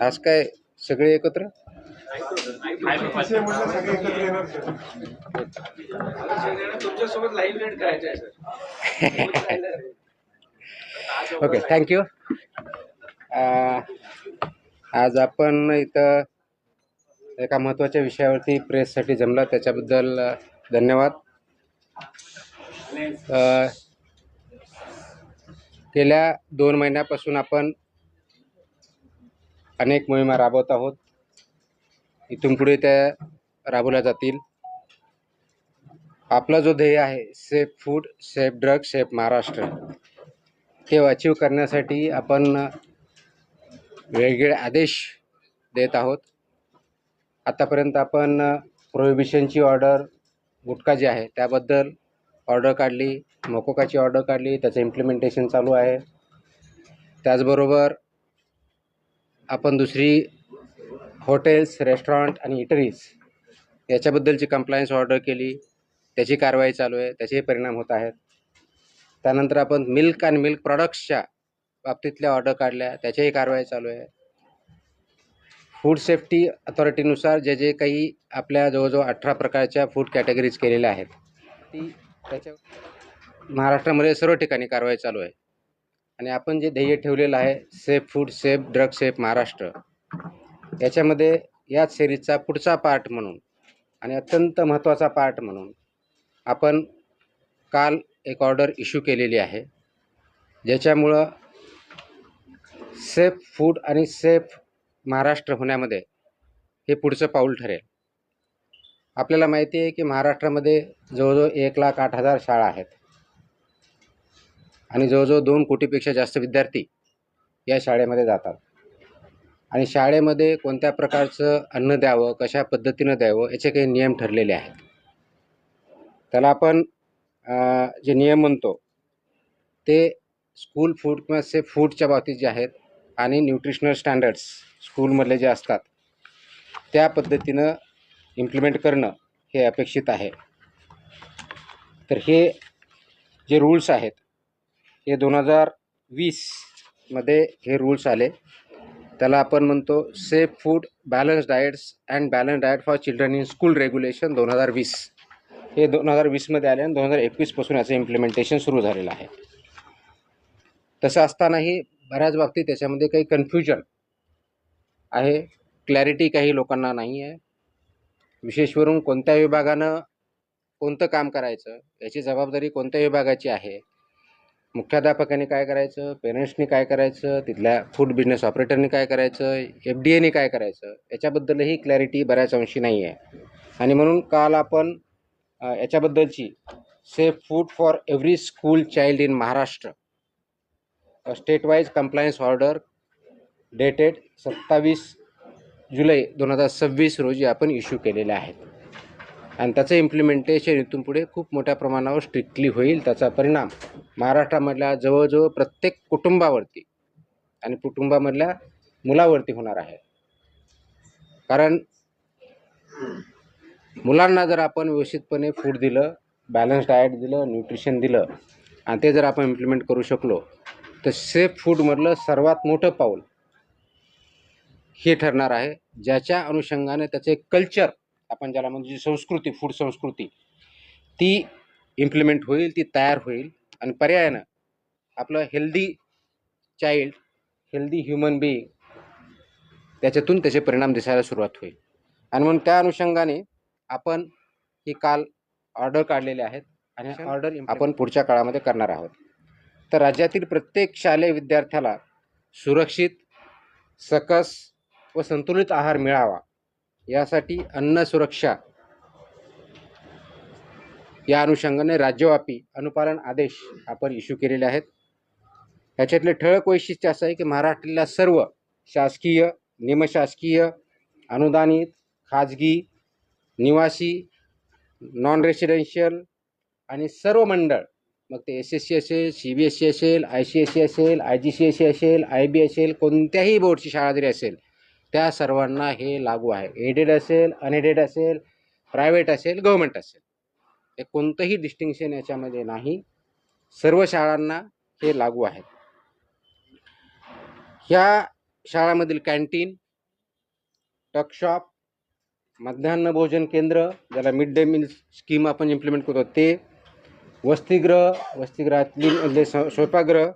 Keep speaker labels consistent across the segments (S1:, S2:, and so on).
S1: आज काय सगळे एकत्र
S2: तुमच्यासोबत लाईव्ह लेट करायचं आहे सर.
S1: Okay, thank you. आज आपण इथं एका महत्त्वाच्या विषयावरती प्रेससाठी जमला, त्याच्याबद्दल धन्यवाद. गेल्या 2 महिन्यापासून आपण अनेक मोहिमा राबवत आहोत. इथून पुढे त्या राबवल्या जातील. आपला जो ध्येय आहे safe food, safe drug, safe Maharashtra, ते अचीव करण्यासाठी आपण वेगवेगळे आदेश देत आहोत. आतापर्यंत आपण प्रोहिबिशनची ऑर्डर, गुटखा जी आहे त्याबद्दल ऑर्डर काढली, मोकोकाची ऑर्डर काढली, त्याचं इम्प्लिमेंटेशन चालू आहे. त्याचबरोबर आपण दुसरी हॉटेल्स, रेस्टॉरंट आणि इटरीज याच्याबद्दलची कंप्लायन्स ऑर्डर केली, त्याची कारवाई चालू आहे, त्याचेही परिणाम होत आहेत. त्यानंतर आपण मिल्क आणि मिल्क प्रॉडक्ट्सच्या बाबतीतल्या ऑर्डर काढल्या, त्याच्याही कारवाई चालू आहे. फूड सेफ्टी अथॉरिटीनुसार जे काही आपल्या जवळजवळ 18 प्रकारच्या फूड कॅटेगरीज केलेल्या आहेत, ती त्याच्या महाराष्ट्रामध्ये सर्व ठिकाणी कारवाई चालू आहे. आणि आपण जे ध्येय ठेवलेलं आहे safe food, safe drug, safe Maharashtra, याच्यामध्ये याच सिरीजचा पुढचा पार्ट म्हणून आणि अत्यंत महत्त्वाचा पार्ट म्हणून आपण काल एक ऑर्डर इश्यू केलेली आहे, ज्याच्यामुळं सेफ फूड आणि सेफ महाराष्ट्र होण्यामध्ये हे पुढचं पाऊल ठरेल. आपल्याला माहिती आहे की महाराष्ट्रामध्ये जवळजवळ 1,08,000 शाळा आहेत आणि जवळजवळ 2 कोटीपेक्षा जास्त विद्यार्थी या शाळेमध्ये जातात. आणि शाळेमध्ये कोणत्या प्रकारचं अन्न द्यावं, कशा पद्धतीनं द्यावं, याचे काही नियम ठरलेले आहेत. त्याला आपण जे नियम म्हणतो ते स्कूल फूड किंवा सेफ फूडच्या बाबतीत जे आहेत आणि न्यूट्रिशनल स्टँडर्ड्स स्कूलमधले जे असतात त्या पद्धतीनं इम्प्लिमेंट करणं हे अपेक्षित आहे. तर हे जे रूल्स आहेत हे 2020 मध्ये हे रूल्स आले. त्याला आपण म्हणतो safe food balance diets and balance diet for children in school regulation 2020. हे 2020 मध्ये आले आणि 2021 पासून याचं इम्प्लिमेंटेशन सुरू झालेलं आहे. तसं असतानाही बऱ्याच बाबतीत त्याच्यामध्ये काही कन्फ्युजन आहे, क्लॅरिटी काही लोकांना नाही आहे. विशेषवरून कोणत्या विभागानं कोणतं काम करायचं, याची जबाबदारी कोणत्या विभागाची आहे, मुख्याध्यापकांनी काय करायचं, पेरेंट्सनी काय करायचं, तिथल्या फूड बिझनेस ऑपरेटरनी काय करायचं, FDAनी काय करायचं, याच्याबद्दलही क्लॅरिटी बऱ्याच अंशी नाही आहे. आणि म्हणून काल आपण याच्याबद्दलची safe food for every school child in Maharashtra state wise compliance order dated 27 जुलै 2026 रोजी आपण इश्यू केलेले आहेत. आणि त्याचं इम्प्लिमेंटेशन इथून पुढे खूप मोठ्या प्रमाणावर स्ट्रिक्टली होईल. त्याचा परिणाम महाराष्ट्रामधल्या जवळजवळ प्रत्येक कुटुंबावरती आणि कुटुंबामधल्या मुलावरती होणार आहे. कारण मुलांना जर आपण व्यवस्थितपणे फूड दिलं, बॅलन्स डाएट दिलं, न्यूट्रिशन दिलं आणि ते जर आपण इम्प्लिमेंट करू शकलो तर सेफ फूडमधलं सर्वात मोठं पाऊल हे ठरणार आहे, ज्याच्या अनुषंगाने त्याचे कल्चर, आपण ज्याला म्हणजे संस्कृती, फूड संस्कृती, ती इम्प्लिमेंट होईल, ती तयार होईल. आणि पर्यायानं आपलं healthy child, healthy human being, त्याच्यातून त्याचे परिणाम दिसायला सुरुवात होईल. आणि म्हणून त्या अनुषंगाने आपण ही काल ऑर्डर काढलेले आहेत आणि ऑर्डर आपण पुढच्या काळामध्ये करणार आहोत. तर राज्यातील प्रत्येक शालेय विद्यार्थ्याला सुरक्षित, सकस व संतुलित आहार मिळावा यासाठी अन्न सुरक्षा या अनुषंगाने राज्यव्यापी अनुपालन आदेश आपण इश्यू केलेले आहेत. याच्यातले ठळक वैशिष्ट्य असं आहे की महाराष्ट्रातल्या सर्व शासकीय, निमशासकीय, अनुदानित, खाजगी, निवासी, नॉन रेसिडेन्शियल आणि सर्व मंडळ, मग ते SSC असेल, CBSE असेल, ICSE असेल, IGCSE असेल, IB असेल, कोणत्याही बोर्डची शाळा जरी असेल त्या सर्वांना हे लागू आहे. एडेड असेल, अनएडेड असेल, प्रायव्हेट असेल, गव्हर्मेंट असेल, हे कोणतंही डिस्टिंक्शन याच्यामध्ये नाही. सर्व शाळांना हे लागू आहे. ह्या शाळांमधील कॅन्टीन, टकशॉप, मध्यान्ह भोजन केंद्र, ज्याला मिड डे मील स्कीम आपण इम्प्लिमेंट करतो ते, वसतिगृहातली स्वयंपाकगृह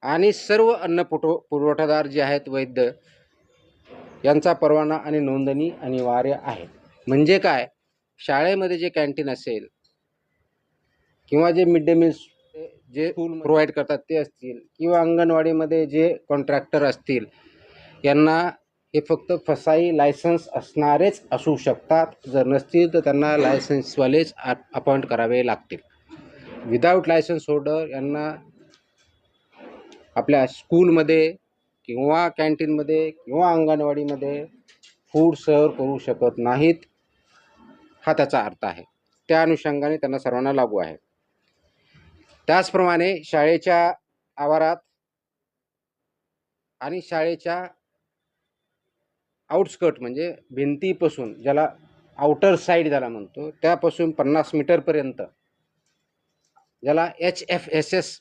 S1: आणि सर्व अन्न पुरवठादार जे आहेत वैद्य यांचा परवाना आणि नोंदणी अनिवार्य आहे. म्हणजे काय, शाळेमध्ये जे कॅन्टीन असेल किंवा जे मिड डे मील्स जे स्कूल प्रोव्हाइड करतात ते असतील किंवा अंगणवाडीमध्ये जे कॉन्ट्रॅक्टर असतील, यांना हे फक्त फसाई लायसन्स असणारेच असू शकतात. जर नसतील तर त्यांना लायसन्सवालेच अपॉइंट करावे लागतील. विदाऊट लायसन्स होल्डर यांना आपल्या स्कूलमध्ये किंवा कॅन्टीनमध्ये किंवा अंगणवाडीमध्ये फूड सर्व करू शकत नाहीत, हा त्याचा अर्थ आहे. त्या अनुषंगाने त्यांना सर्वांना लागू आहे. त्याचप्रमाणे शाळेच्या आवारात आणि शाळेच्या आउटस्कर्ट म्हणजे भिंतीपासून, ज्याला आउटर साईड ज्याला म्हणतो, त्यापासून 50 मीटरपर्यंत, ज्याला HFSS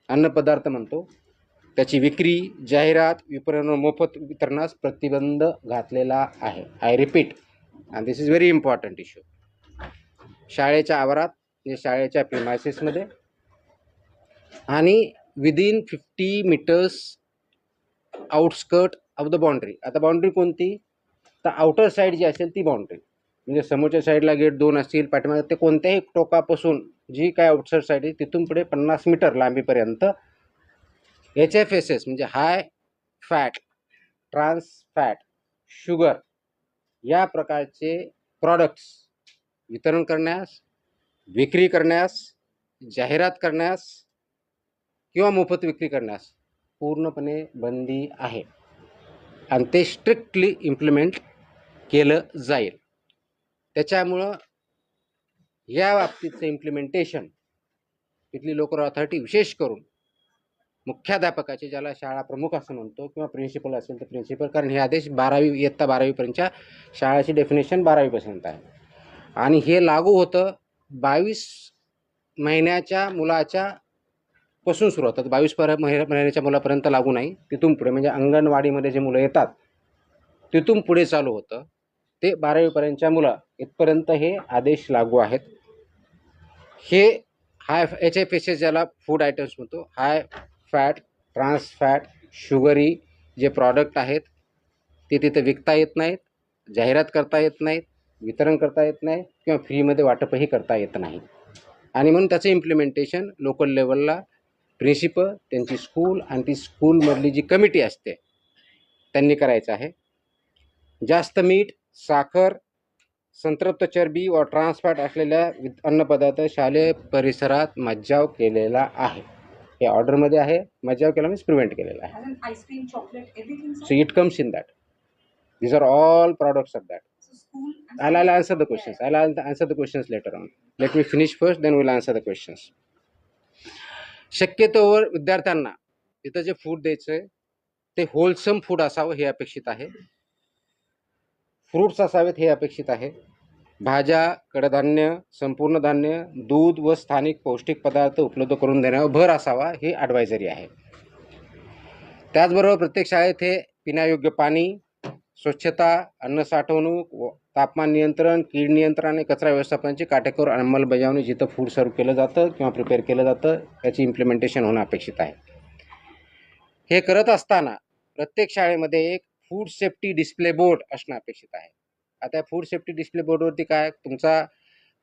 S1: अन्नपदार्थ म्हणतो, त्याची विक्री, जाहिरात, विपणन, मोफत वितरणास प्रतिबंध घातलेला आहे. I repeat, and this is very important issue. शाळेच्या आवारात म्हणजे शाळेच्या प्रिमायसेसमध्ये आणि within 50 metres outskirt of the boundary. आता बाउंड्री कोणती, तर आउटर साईड जी असेल ती बाउंड्री, म्हणजे समोरच्या साईडला गेट 2 असतील, पाठीमागे ते कोणत्याही टोकापासून जी काय आउटसाईड साईड आहे तिथून पुढे 50 मीटर लांबीपर्यंत HFSS म्हणजे high fat, trans fat, sugar या प्रकारचे प्रॉडक्ट्स वितरण करण्यास, विक्री करण्यास, जाहिरात करण्यास किंवा मोफत विक्री करण्यास पूर्णपणे बंदी आहे आणि ते स्ट्रिक्टली इम्प्लिमेंट केलं जाईल. त्याच्यामुळं या बाबतीचं इम्प्लिमेंटेशन तिथली लोकल अथॉरिटी, विशेष करून मुख्याध्यापकाचे, ज्याला शाळा प्रमुख असं म्हणतो, किंवा प्रिन्सिपल असेल तर प्रिन्सिपल, कारण हे आदेश 12वी इयत्ता 12वीपर्यंतच्या शाळेची डेफिनेशन 12वीपर्यंत आहे आणि हे लागू होतं 22 महिन्याच्या मुलाच्या पासून सुरू होतात. 22 महिन्याच्या मुलापर्यंत लागू नाही, तिथून पुढे म्हणजे अंगणवाडीमध्ये जे मुलं येतात तिथून पुढे चालू होतं. ते 12वीपर्यंतच्या मुलं इथपर्यंत हे आदेश लागू आहेत. हे हाय HFSS ज्याला फूड आयटम्स म्हणतो, high fat, trans fat, sugary जे प्रॉडक्ट आहेत ते तिथं विकता येत नाहीत, जाहिरात करता येत नाहीत, वितरण करता येत नाही किंवा फ्रीमध्ये वाटपही करता येत नाही. आणि म्हणून त्याचं इम्प्लिमेंटेशन लोकल लेवलला प्रिन्सिपल, त्यांची स्कूल आणि ती स्कूलमधली जी कमिटी असते त्यांनी करायचं आहे. जास्त मीठ, साखर, संतृप्त चरबी व ट्रान्सफॅट असलेल्या अन्नपदार्थ शालेय परिसरात मज्जाव केलेला आहे. हे ऑर्डरमध्ये आहे. मज्जाव केला मीन्स प्रिव्हेंट केलेला आहे.
S3: Ice cream, chocolate, everything.
S1: So it comes in that. These are all products of that.
S3: So school and
S1: I'll answer the questions. I'll answer the questions later on. Let me finish first, then we'll answer the questions. शक्यतोवर विद्यार्थ्यांना तिथं जे food द्यायचंय ते wholesome food असावं हे अपेक्षित आहे. फ्रूट्स असावेत हे अपेक्षित आहे. भाज्या, कडधान्य, संपूर्ण धान्य, दूध व स्थानिक पौष्टिक पदार्थ उपलब्ध करून देण्यावर भर असावा हे ॲडवायझरी आहे. त्याचबरोबर प्रत्येक शाळेत हे पिण्यायोग्य पाणी, स्वच्छता, अन्न साठवणूक, तापमान नियंत्रण, कीड नियंत्रण आणि कचरा व्यवस्थापनाची काटेकोर अंमलबजावणी जिथं फूड सर्व केलं जातं किंवा प्रिपेअर केलं जातं त्याची इम्प्लिमेंटेशन होणं अपेक्षित आहे. हे करत असताना प्रत्येक शाळेमध्ये एक फूड सेफ्टी डिस्प्ले बोर्ड असणं अपेक्षित आहे. आता फूड सेफ्टी डिस्प्ले बोर्डवरती काय, तुमचा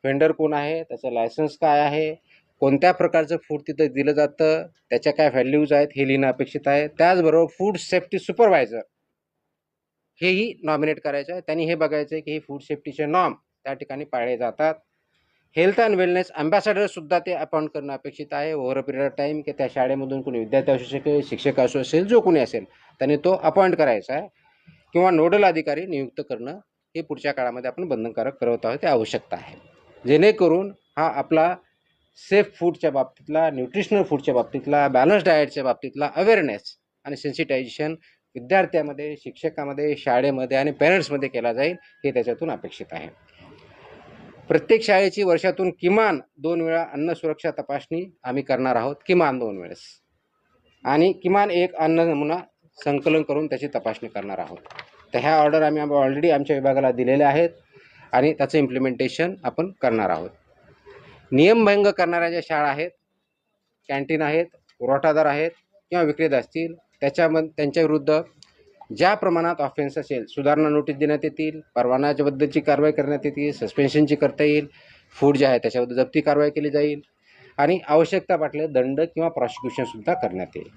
S1: व्हेंडर कोण आहे, त्याचं लायसन्स काय आहे, कोणत्या प्रकारचं फूड तिथं दिलं जातं, त्याच्या काय व्हॅल्यूज आहेत हे लिहिणं अपेक्षित आहे. त्याचबरोबर फूड सेफ्टी सुपरवायझर हेही नॉमिनेट करायचं आहे. त्यांनी हे बघायचं आहे की हे फूड सेफ्टीचे नॉर्म त्या ठिकाणी पाळले जातात. हेल्थ अँड वेलनेस अँबॅसेडरसुद्धा ते अपॉइंट करणं अपेक्षित आहे over a period of time, की त्या शाळेमधून कोणी विद्यार्थी असू शकेल, शिक्षक असू असेल, जो कोणी असेल त्यांनी तो अपॉइंट करायचा आहे किंवा नोडल अधिकारी नियुक्त करणं हे पुढच्या काळामध्ये आपण बंधनकारक करत आहोत, ते आवश्यकता आहे. जेणेकरून हा आपला सेफ फूडच्या बाबतीतला, न्यूट्रिशनल फूडच्या बाबतीतला, बॅलन्स डाएटच्या बाबतीतला अवेअरनेस आणि सेन्सिटायझेशन विद्यार्थ्यामध्ये, शिक्षकामध्ये, शाळेमध्ये आणि पेरेंट्समध्ये केला जाईल हे त्याच्यातून अपेक्षित आहे. प्रत्येक शाळेची वर्षातून किमान 2 वेळा अन्न सुरक्षा तपासणी आम्ही करणार आहोत, किमान 2 वेळेस, आणि किमान एक अन्न नमुना संकलन करून त्याची तपासणी करणार आहोत. तर ह्या ऑर्डर आम्ही ऑलरेडी आमच्या विभागाला दिलेल्या आहेत आणि त्याचं इम्प्लिमेंटेशन आपण करणार आहोत. नियमभंग करणाऱ्या ज्या शाळा आहेत, कॅन्टीन आहेत, पुरवठादार आहेत किंवा विक्रेते असतील, त्यांच्या विरुद्ध ज्या प्रमाणात ऑफेन्स असेल सुधारणा नोटीस देण्यात येतील, परवानाच्याबद्दलची कारवाई करण्यात येतील, सस्पेन्शनची करता येईल, फूड जे आहे त्याच्याबद्दल जप्ती कारवाई केली जाईल आणि आवश्यकता वाटले दंड किंवा प्रॉसिक्युशनसुद्धा करण्यात येईल.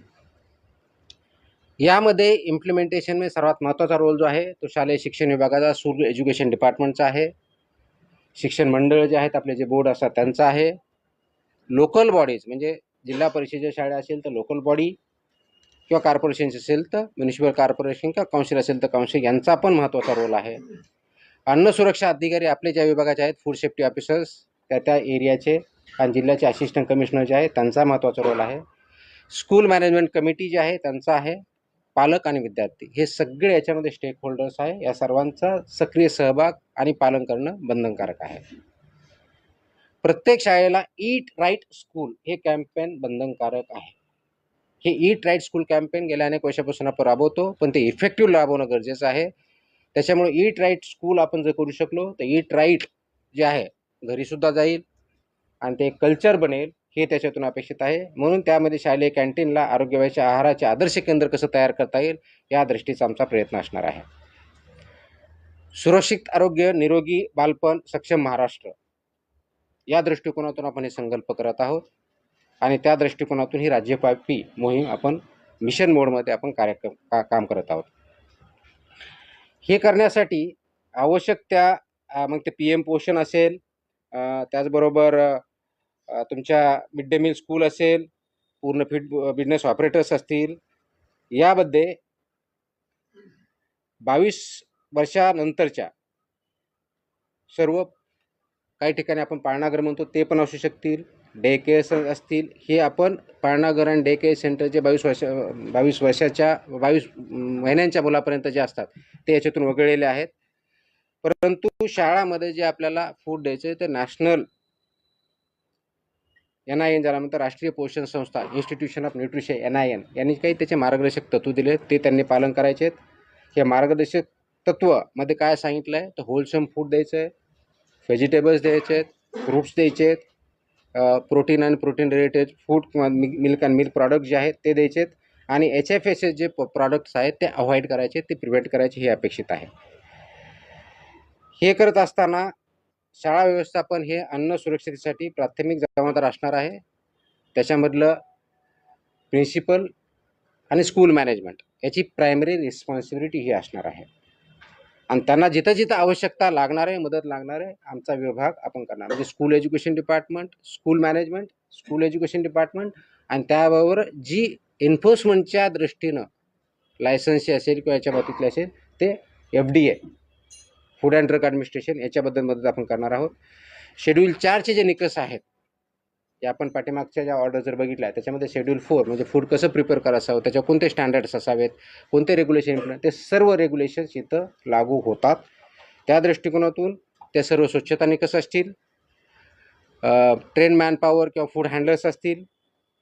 S1: यामध्ये इम्प्लिमेंटेशनमध्ये सर्वात महत्त्वाचा रोल जो आहे तो शालेय शिक्षण विभागाचा, स्कूल एज्युकेशन डिपार्टमेंटचा आहे. शिक्षण मंडळ जे आहेत आपले जे बोर्ड असतात त्यांचा आहे. लोकल बॉडीज म्हणजे जिल्हा परिषदेच्या शाळा असेल तर लोकल बॉडी किंवा कॉर्पोरेशन असेल तर म्युनिसिपल कॉर्पोरेशन किंवा काउन्सिल असेल तर काउन्सिल यांचा पण महत्त्वाचा रोल आहे. अन्न सुरक्षा अधिकारी आपले ज्या विभागाचे आहेत, फूड सेफ्टी ऑफिसर्स त्या एरियाचे आणि जिल्ह्याचे असिस्टंट कमिशनर जे आहे त्यांचा महत्त्वाचा रोल आहे. स्कूल मॅनेजमेंट कमिटी जे आहे त्यांचा आहे. पालक आणि विद्यार्थी हे सगळे याच्यामध्ये स्टेक होल्डर्स आहे. या सर्वांचा सक्रिय सहभाग आणि पालन करणं बंधनकारक आहे. प्रत्येक शाळेला ईट राईट स्कूल हे कॅम्पेन बंधनकारक आहे. हे ईट राईट स्कूल कॅम्पेन गेल्या अनेक वर्षापासून आपण राबवतो, पण ते इफेक्टिव्ह राबवणं गरजेचं आहे. त्याच्यामुळे ईट राईट स्कूल आपण जर करू शकलो तर ईट राईट जे आहे घरीसुद्धा जाईल आणि ते कल्चर बनेल हे त्याच्यातून अपेक्षित आहे. म्हणून त्यामध्ये शालेय कॅन्टीनला आरोग्यवाहीच्या आहाराचे आदर्श केंद्र कसं तयार करता येईल या दृष्टीचा आमचा प्रयत्न असणार आहे. सुरक्षित आरोग्य, निरोगी बालपण, सक्षम महाराष्ट्र या दृष्टिकोनातून आपण हे संकल्प करत आहोत आणि त्या दृष्टिकोनातून ही राज्यव्यापी मोहीम आपण मिशन मोडमध्ये आपण काम करत आहोत. हे करण्यासाठी आवश्यक त्या मग ते PM पोषण असेल, त्याचबरोबर तुमच्या मिड डे मील स्कूल असेल, पूर्ण फिट बिझनेस ऑपरेटर्स असतील, यामध्ये 22 वर्षानंतरच्या सर्व काही ठिकाणी आपण पाळणाघर म्हणतो ते पण असू शकतील, डे केअर्स असतील. हे आपण पाळणाघर आणि डे केअर सेंटरचे 22 महिन्यांच्या मुलापर्यंत जे असतात ते याच्यातून वगळलेले आहेत. परंतु शाळामध्ये जे आपल्याला फूड द्यायचे ते नॅशनल NIN ज्याला म्हणतात राष्ट्रीय पोषण संस्था, इन्स्टिट्यूशन ऑफ न्यूट्रिशन NIN यांनी काही त्याचे मार्गदर्शक तत्व दिले ते त्यांनी पालन करायचे आहेत. हे मार्गदर्शक तत्वमध्ये काय सांगितलं आहे तर होलसम फूड द्यायचं आहे, व्हेजिटेबल्स द्यायचे आहेत, फ्रूट्स द्यायचे आहेत, प्रोटीन आणि प्रोटीन रिलेटेड फूड किंवा मिल्क अँड मिल्क प्रॉडक्ट जे आहेत ते द्यायचे आहेत आणि HFSS जे प्रॉडक्ट्स आहेत ते अवॉइड करायचे, ते प्रिव्हेंट करायचे हे अपेक्षित आहे. हे करत असताना शाळा व्यवस्थापन हे अन्न सुरक्षिततेसाठी प्राथमिक जबाबदार असणार आहे. त्याच्यामधलं प्रिन्सिपल आणि स्कूल मॅनेजमेंट याची प्रायमरी रिस्पॉन्सिबिलिटी ही असणार आहे आणि त्यांना जिथं जिथं आवश्यकता लागणार आहे, मदत लागणार आहे, आमचा विभाग आपण करणार. म्हणजे school education department, school management, school education department आणि त्याबरोबर जी एन्फोर्समेंटच्या दृष्टीनं लायसन्सची असेल किंवा याच्या बाबतीतले असेल ते FDA food and drug administration याच्याबद्दल मदत आपण करणार आहोत. शेड्यूल 4चे जे निकष आहेत ते आपण पाठीमागच्या ज्या ऑर्डर जर बघितल्या त्याच्यामध्ये शेड्यूल 4 म्हणजे फूड कसं प्रिपेअर करायचं, त्याच्यावर कोणते स्टँडर्ड्स असावेत, कोणते रेग्युलेशन, ते सर्व रेग्युलेशन्स इथं लागू होतात. त्या दृष्टिकोनातून ते सर्व स्वच्छता निकष असतील, ट्रेन मॅनपॉवर किंवा फूड हँडलर्स असतील,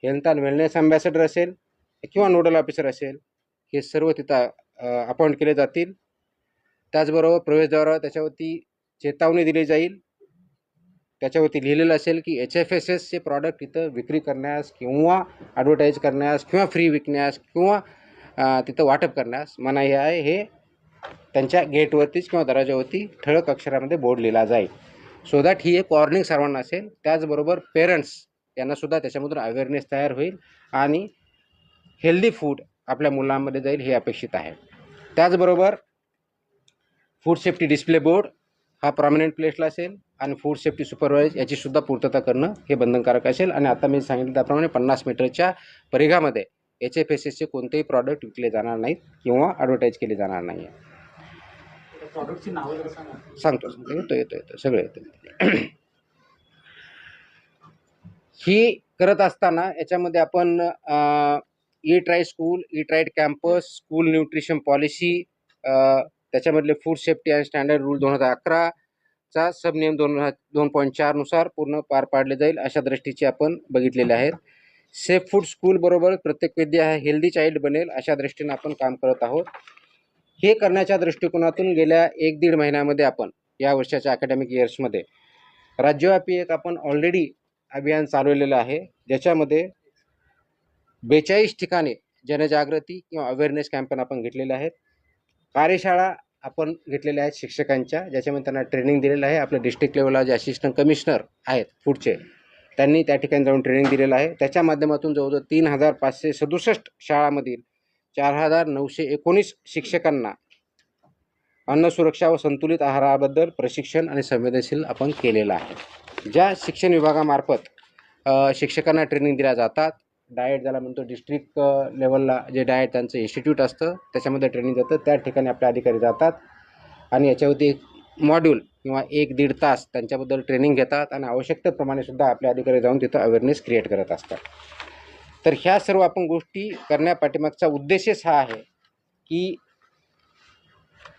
S1: हेल्थ अँड वेलनेस अँबॅसेडर असेल किंवा नोडल ऑफिसर असेल, हे सर्व तिथं अपॉइंट केले जातील. त्याचबरोबर प्रवेशद्वारावर त्याच्यावरती चेतावणी दिली जाईल, त्याच्यावरती लिहिलेलं असेल की HFSS चे प्रॉडक्ट इथं विक्री करण्यास किंवा ॲडव्हर्टाईज करण्यास किंवा फ्री विकण्यास किंवा तिथं वाटप करण्यास मनाई आहे. हे त्यांच्या गेटवरतीच किंवा दरवाजावरती ठळक अक्षरामध्ये बोर्ड लिहिला जाईल. सो दॅट ही एक वॉर्निंग सर्वांना असेल. त्याचबरोबर पेरेंट्स यांनासुद्धा त्याच्यामधून अवेअरनेस तयार होईल आणि हेल्दी फूड आपल्या मुलांमध्ये जाईल हे अपेक्षित आहे. त्याचबरोबर फूड सेफ्टी डिस्प्ले बोर्ड हा प्रॉमिनंट प्लेसला असेल आणि फूड सेफ्टी सुपरवायझर याचीसुद्धा पूर्तता करणं हे बंधनकारक असेल आणि आता मी सांगितलं त्याप्रमाणे 50 मीटरच्या परिघामध्ये HFSSचे कोणतेही प्रॉडक्ट विकले जाणार नाहीत किंवा ॲडव्हर्टाईज केले जाणार नाही आहे.
S2: प्रॉडक्टची नावं
S1: सांगतो येतो सगळं येतं. ही करत असताना याच्यामध्ये आपण eat right school, eat right campus, school nutrition policy, त्याच्यामधले food safety and standard rule 2011चा सबनियम 2.4 नुसार पूर्ण पार पाडले जाईल अशा दृष्टीचे आपण बघितलेले आहेत. सेफ फूड स्कूल बरोबर प्रत्येक विद्या हा हेल्दी चाइल्ड बनेल अशा दृष्टीने आपण काम करत आहोत. हे करण्याच्या दृष्टिकोनातून गेल्या 1-1.5 महिन्यामध्ये आपण या वर्षाच्या अकॅडमिक इयर्समध्ये राज्यव्यापी एक आपण ऑलरेडी अभियान चालवलेलं आहे, ज्याच्यामध्ये 42 ठिकाणी जनजागृती किंवा अवेअरनेस कॅम्पेन आपण घेतलेले आहेत. कार्यशाळा आपण घेतलेल्या आहेत शिक्षकांच्या, ज्याच्यामध्ये त्यांना ट्रेनिंग दिलेलं आहे. आपल्या डिस्ट्रिक्ट लेवलला जे असिस्टंट कमिशनर आहेत फूडचे, त्यांनी त्या ठिकाणी जाऊन ट्रेनिंग दिलेलं आहे. त्याच्या माध्यमातून जवळजवळ 3,567 शाळांमधील 4,919 शिक्षकांना अन्न सुरक्षा व संतुलित आहाराबद्दल प्रशिक्षण आणि संवेदनशील आपण केलेलं आहे. ज्या शिक्षण विभागामार्फत शिक्षकांना ट्रेनिंग दिल्या जातात, डाएट ज्याला म्हणतो डिस्ट्रिक्ट लेवलला जे डाएट त्यांचं इन्स्टिट्यूट असतं त्याच्यामध्ये ट्रेनिंग जातं, त्या ठिकाणी आपले अधिकारी जातात आणि याच्यावरती एक मॉड्यूल किंवा 1-1.5 तास त्यांच्याबद्दल ट्रेनिंग घेतात आणि आवश्यकतेप्रमाणे सुद्धा आपले अधिकारी जाऊन तिथं अवेअरनेस क्रिएट करत असतात. तर ह्या सर्व आपण गोष्टी करण्यापाठीमागचा उद्देशच हा आहे की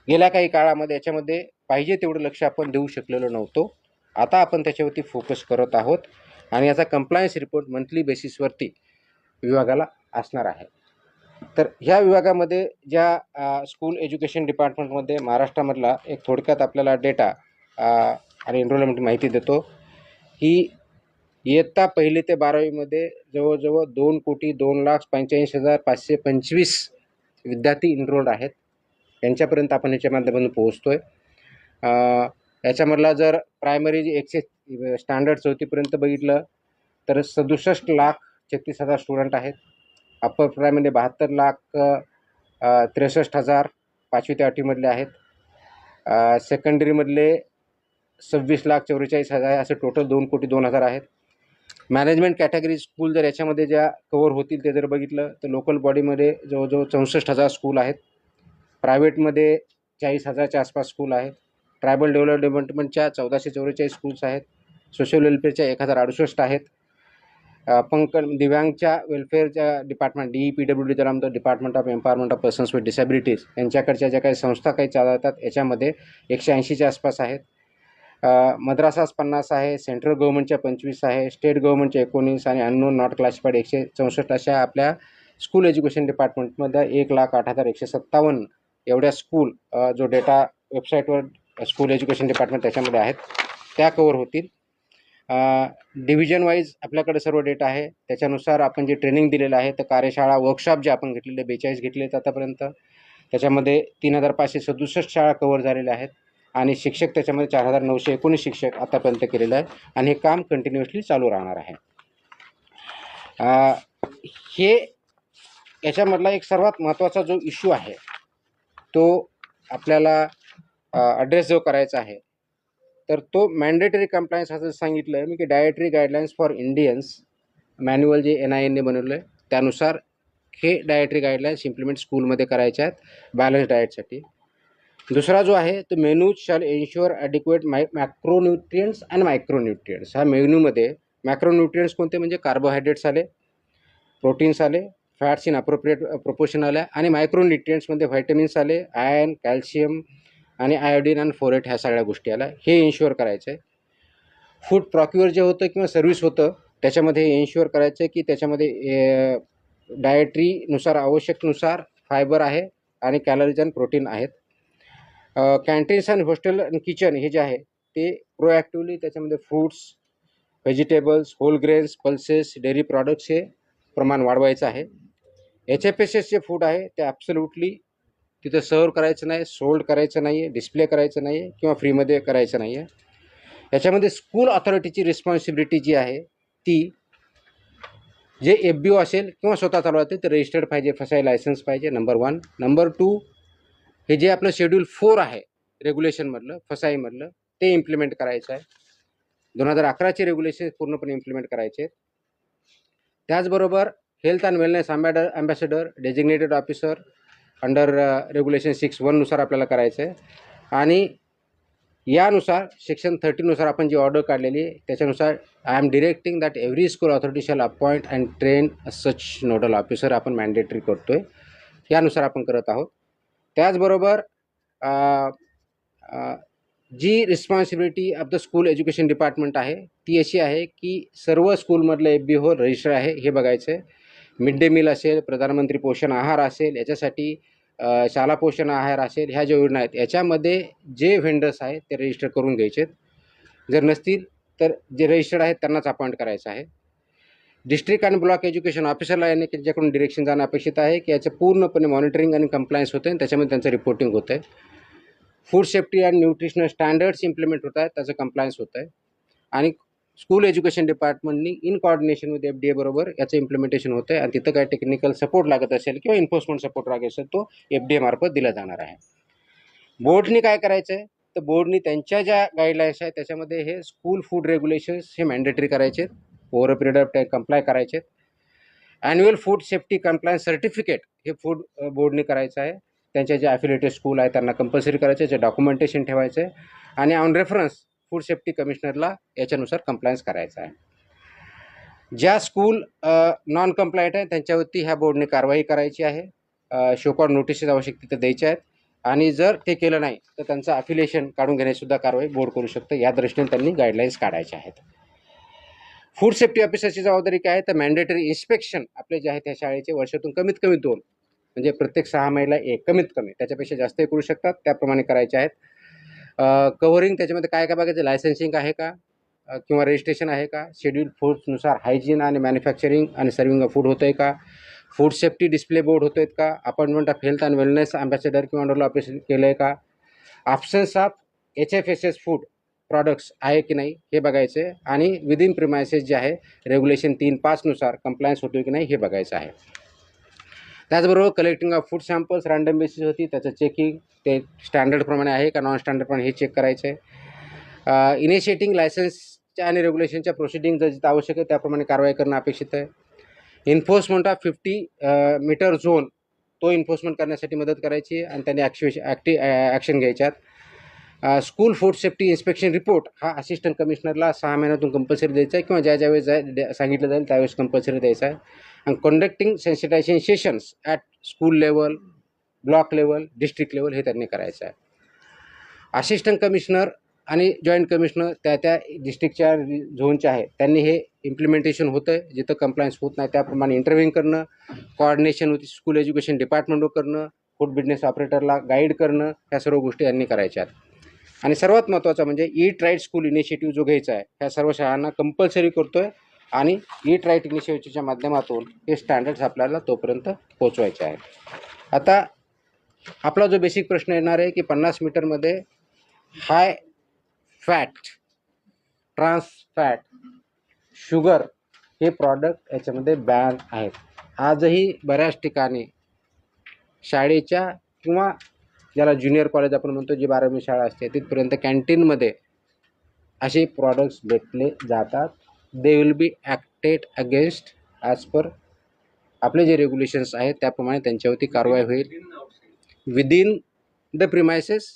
S1: गेल्या काही काळामध्ये याच्यामध्ये पाहिजे तेवढं लक्ष आपण देऊ शकलेलो नव्हतो. आता आपण त्याच्यावरती फोकस करत आहोत आणि याचा कंप्लायन्स रिपोर्ट मंथली बेसिसवरती विभागाला असणार आहे. तर ह्या विभागामध्ये ज्या स्कूल एज्युकेशन डिपार्टमेंटमध्ये महाराष्ट्रामधला एक थोडक्यात आपल्याला डेटा आणि एनरोलमेंट माहिती देतो की इयत्ता 1ली ते 12वीमध्ये जवळजवळ 2,02,85,525 विद्यार्थी इनरोल्ड आहेत. यांच्यापर्यंत आपण याच्या माध्यमातून पोहोचतो आहे. याच्यामधला जर प्रायमरी जे स्टँडर्ड 4थीपर्यंत बघितलं तर 67,36,000 स्टुडंट आहेत. अप्पर प्रायमरी 72,63,000 5वी ते 8वीमधले आहेत. सेकंडरीमधले 26,44,000 असे टोटल 2,02,00,000 आहेत. मॅनेजमेंट कॅटेगरी स्कूल जर याच्यामध्ये ज्या कवर होतील ते जर बघितलं तर लोकल बॉडीमध्ये जवळजवळ 64,000 स्कूल आहेत. प्रायव्हेटमध्ये 40,000च्या आसपास स्कूल आहेत. ट्रायबल डेव्हलपमेंटच्या 1,444 स्कूल्स आहेत. सोशल वेलफेअरच्या 1,068 आहेत. दिव्यांगच्या वेलफेअरच्या डिपार्टमेंट DEPWD ज्याला म्हणतो department of empowerment of persons with disabilities यांच्याकडच्या ज्या काही संस्था काही चालवतात याच्यामध्ये 180च्या आसपास आहेत. मद्रासास 50 आहे, सेंट्रल गव्हर्नमेंटच्या 25 आहे, स्टेट गव्हर्नमेंटच्या 19 आणि अननोन नॉट क्लासिफाईड 164 अशा आपल्या स्कूल एज्युकेशन डिपार्टमेंटमध्ये 1,08,157 एवढ्या स्कूल जो डेटा वेबसाईटवर स्कूल एज्युकेशन डिपार्टमेंट त्याच्यामध्ये आहेत त्या कवर होतील. डिव्हिजन वाईज आपल्याकडे सर्व डेटा आहे. त्याच्यानुसार आपण जे ट्रेनिंग दिलेलं आहे तर कार्यशाळा वर्कशॉप जे आपण घेतलेले 42 घेतले आहेत आतापर्यंत, त्याच्यामध्ये 3,567 शाळा कवर झालेल्या आहेत आणि शिक्षक त्याच्यामध्ये 4,919 शिक्षक आतापर्यंत केलेलं आहे आणि हे काम कंटिन्युअसली चालू राहणार आहे. हे याच्यामधला एक सर्वात महत्त्वाचा जो इश्यू आहे तो आपल्याला ॲड्रेस जो करायचा आहे तर तो मॅन्डेटरी कंप्लायन्स असं सांगितलं आहे मी की dietary guidelines for Indians manual जे NINने बनवलं आहे त्यानुसार हे डायटरी गाईडलाईन्स इम्प्लिमेंट स्कूलमध्ये करायचे आहेत बॅलन्स डाएटसाठी. दुसरा जो आहे तो menus shall ensure adequate macronutrients and micronutrients. ह्या मेन्यूमध्ये मॅक्रोन्यूट्रियंट्स कोणते म्हणजे कार्बोहायड्रेट्स आले, प्रोटीन्स आले, फॅट्स इन अप्रोप्रिएट प्रोपोर्शन आल्या आणि मायक्रोन्यूट्रियंट्समध्ये व्हायटमिन्स आले, आयर्न, कॅल्शियम आणि आयोडीन आणि फोरेट ह्या सगळ्या गोष्टी आल्या. हे इन्श्युअर करायचं आहे. फूड प्रॉक्युअर जे होतं किंवा सर्व्हिस होतं त्याच्यामध्ये इन्श्युअर करायचं आहे की त्याच्यामध्ये डायटरीनुसार आवश्यकनुसार फायबर आहे आणि कॅलरीज आणि प्रोटीन आहेत. कॅन्टीन्स आणि हॉस्टेल आणि किचन हे जे आहे ते प्रोॲक्टिव्हली त्याच्यामध्ये fruits, vegetables, whole grains, pulses, dairy products हे प्रमाण वाढवायचं आहे. HFSS जे फूड आहे ते ॲब्सोल्युटली तिथं सर्व करायचं नाही, सोल्ड करायचं नाही आहे, डिस्प्ले करायचं नाही आहे किंवा फ्रीमध्ये करायचं नाही आहे. याच्यामध्ये स्कूल ऑथॉरिटीची रिस्पॉन्सिबिलिटी जी आहे ती जे FBO असेल किंवा स्वतः चालवते ते रजिस्टर्ड पाहिजे, FSI लायसन्स पाहिजे, नंबर 1. नंबर 2 हे जे आपलं शेड्यूल 4 आहे रेग्युलेशनमधलं FSIमधलं ते इम्प्लिमेंट करायचं आहे. 2011चे रेग्युलेशन पूर्णपणे इम्प्लिमेंट करायचे आहेत. त्याचबरोबर health and wellness ambassador designated officer under regulation 6(1) नुसार आपल्याला करायचं आहे आणि यानुसार सेक्शन 30 आपण जी ऑर्डर काढलेली आहे त्याच्यानुसार I am directing that every school authority shall appoint and train such nodal officer आपण मॅन्डेटरी करतो आहे. यानुसार आपण करत आहोत. त्याचबरोबर जी responsibility of the school education department आहे ती अशी आहे की सर्व स्कूलमधलं FBO रजिस्टर आहे हे बघायचं आहे. मिड डे मील असेल, प्रधानमंत्री पोषण आहार असेल, याच्यासाठी शाला पोषण आहार असेल, ह्या ज्या योजना आहेत याच्यामध्ये जे व्हेंडर्स आहेत ते रजिस्टर करून घ्यायचे. जर नसतील तर जे रजिस्टर्ड आहेत त्यांनाच अपॉइंट करायचं आहे. डिस्ट्रिक्ट आणि ब्लॉक एज्युकेशन ऑफिसरला यांनी त्यांच्याकडून डिरेक्शन जाणं अपेक्षित आहे की याचं पूर्णपणे मॉनिटरिंग आणि कंप्लायन्स होतं आणि त्याच्यामध्ये त्यांचं रिपोर्टिंग होतं आहे. Food safety and nutritional standards implement होत आहेत, त्याचं कंप्लायन्स होतं आहे. आणि स्कूल एज्युकेशन डिपार्टमेंटनी इन कोऑर्डिनेशन विथ FDA बरोबर याचं इम्प्लिमेंटेशन होतं आहे. आणि तिथं काय टेक्निकल सपोर्ट लागत असेल किंवा एन्फोर्समेंट सपोर्ट लागत असेल तो FDA मार्फत दिला जाणार आहे. बोर्डनी काय करायचं आहे, तर बोर्डनी त्यांच्या ज्या गाईडलाईन्स आहेत त्याच्यामध्ये हे स्कूल फूड रेग्युलेशन्स हे मॅन्डेटरी करायचे, over a period of time comply करायचे. Annual food safety compliance certificate हे फूड बोर्डने करायचं आहे. त्यांच्या जे ॲफिलिएटेड स्कूल आहे त्यांना कंपल्सरी करायचं आहे, जे डॉक्युमेंटेशन ठेवायचं आहे. आणि ऑन रेफरन्स फूड सेफ्टी कमिशनरला याच्यानुसार कंप्लायन्स करायचा आहे. ज्या स्कूल नॉन कंप्लायंट आहे त्यांच्यावरती ह्या बोर्डने कारवाई करायची आहे. शोकॉड नोटिसेस आवश्यक तिथे द्यायच्या आहेत. आणि जर ते केलं नाही तर त्यांचं अफिलिएशन काढून घेण्यासुद्धा कारवाई बोर्ड करू शकतं. या दृष्टीने त्यांनी गाईडलाईन्स काढायच्या आहेत. फूड सेफ्टी ऑफिसरची जबाबदारी काय आहे, तर मॅन्डेटरी इन्स्पेक्शन आपले जे आहेत त्या शाळेचे वर्षातून कमीत कमी 2, म्हणजे प्रत्येक 6 महिन्याला 1, कमीत कमी, त्याच्यापेक्षा जास्तही करू शकतात, त्याप्रमाणे करायचे आहेत. कव्हरिंग त्याच्यामध्ये काय काय बघायचं, लायसन्सिंग आहे का किंवा रजिस्ट्रेशन आहे का, शेड्यूल फूड्सनुसार हायजीन आणि मॅन्युफॅक्चरिंग आणि सर्विंग ऑफ फूड होतं आहे का, फूड सेफ्टी डिस्प्ले बोर्ड होतो आहेत का, appointment of health and wellness ambassador किंवा अंडरला ऑपरेशन केलं आहे का, ॲब्सन्स ऑफ HFSS फूड प्रॉडक्ट्स आहे की नाही हे बघायचं आहे. आणि विदिन प्रिमायसेस जे आहे रेग्युलेशन 3.5नुसार कंप्लायन्स होतो की नाही हे बघायचं आहे. त्याचबरोबर collecting of food samples random basis होती, त्याचं चेकिंग ते स्टँडर्डप्रमाणे आहे का नॉन स्टँडर्डप्रमाणे हे चेक करायचं आहे. इनिशिएटिंग लायसन्सच्या आणि रेग्युलेशनच्या प्रोसिडिंग जर जिथं आवश्यक आहे त्याप्रमाणे कारवाई करणं अपेक्षित आहे. एन्फोर्समेंट ऑफ 50 मीटर झोन तो एन्फोर्समेंट करण्यासाठी मदत करायची आणि त्यांनी ॲक्शन घ्यायच्यात. School food safety inspection report हा असिस्टंट कमिशनरला 6 महिन्यातून कंपल्सरी द्यायचा आहे किंवा ज्यावेळेस सांगितलं जाईल त्यावेळेस कंपल्सरी द्यायचा आहे. आणि conducting sensitisation sessions at school level, block level, district level हे त्यांनी करायचं आहे. असिस्टंट कमिशनर आणि जॉईंट कमिशनर त्या डिस्ट्रिक्टच्या झोनच्या आहे त्यांनी हे इम्प्लिमेंटेशन होतं आहे, जिथं कंप्लायन्स होत नाही त्याप्रमाणे इंटरव्ह्यू करणं, कोऑर्डिनेशन विथ स्कूल एज्युकेशन डिपार्टमेंटवर करणं, फूड बिझनेस ऑपरेटरला गाईड करणं, ह्या सर्व गोष्टी यांनी करायच्या आहेत. आणि सर्वात महत्त्वाचं म्हणजे ईट राईट स्कूल इनिशिएटिव्ह जो घ्यायचा आहे ह्या सर्व शाळांना कंपल्सरी करतो आहे. आणि ईट राईट इनिशिएटिव्हच्या माध्यमातून हे स्टँडर्ड्स आपल्याला तोपर्यंत पोचवायचे आहेत. आता आपला जो बेसिक प्रश्न येणार आहे की 50 मीटरमध्ये high fat, trans fat, sugar हे प्रॉडक्ट याच्यामध्ये बॅन आहेत. आजही बऱ्याच ठिकाणी शाळेच्या किंवा ज्याला ज्युनियर कॉलेज आपण म्हणतो, जी 12वी शाळा असते तिथपर्यंत कॅन्टीनमध्ये असे प्रॉडक्ट्स भेटले जातात. They will be acted against as per आपले जे रेग्युलेशन्स आहेत त्याप्रमाणे त्यांच्यावरती कारवाई होईल. Within the premises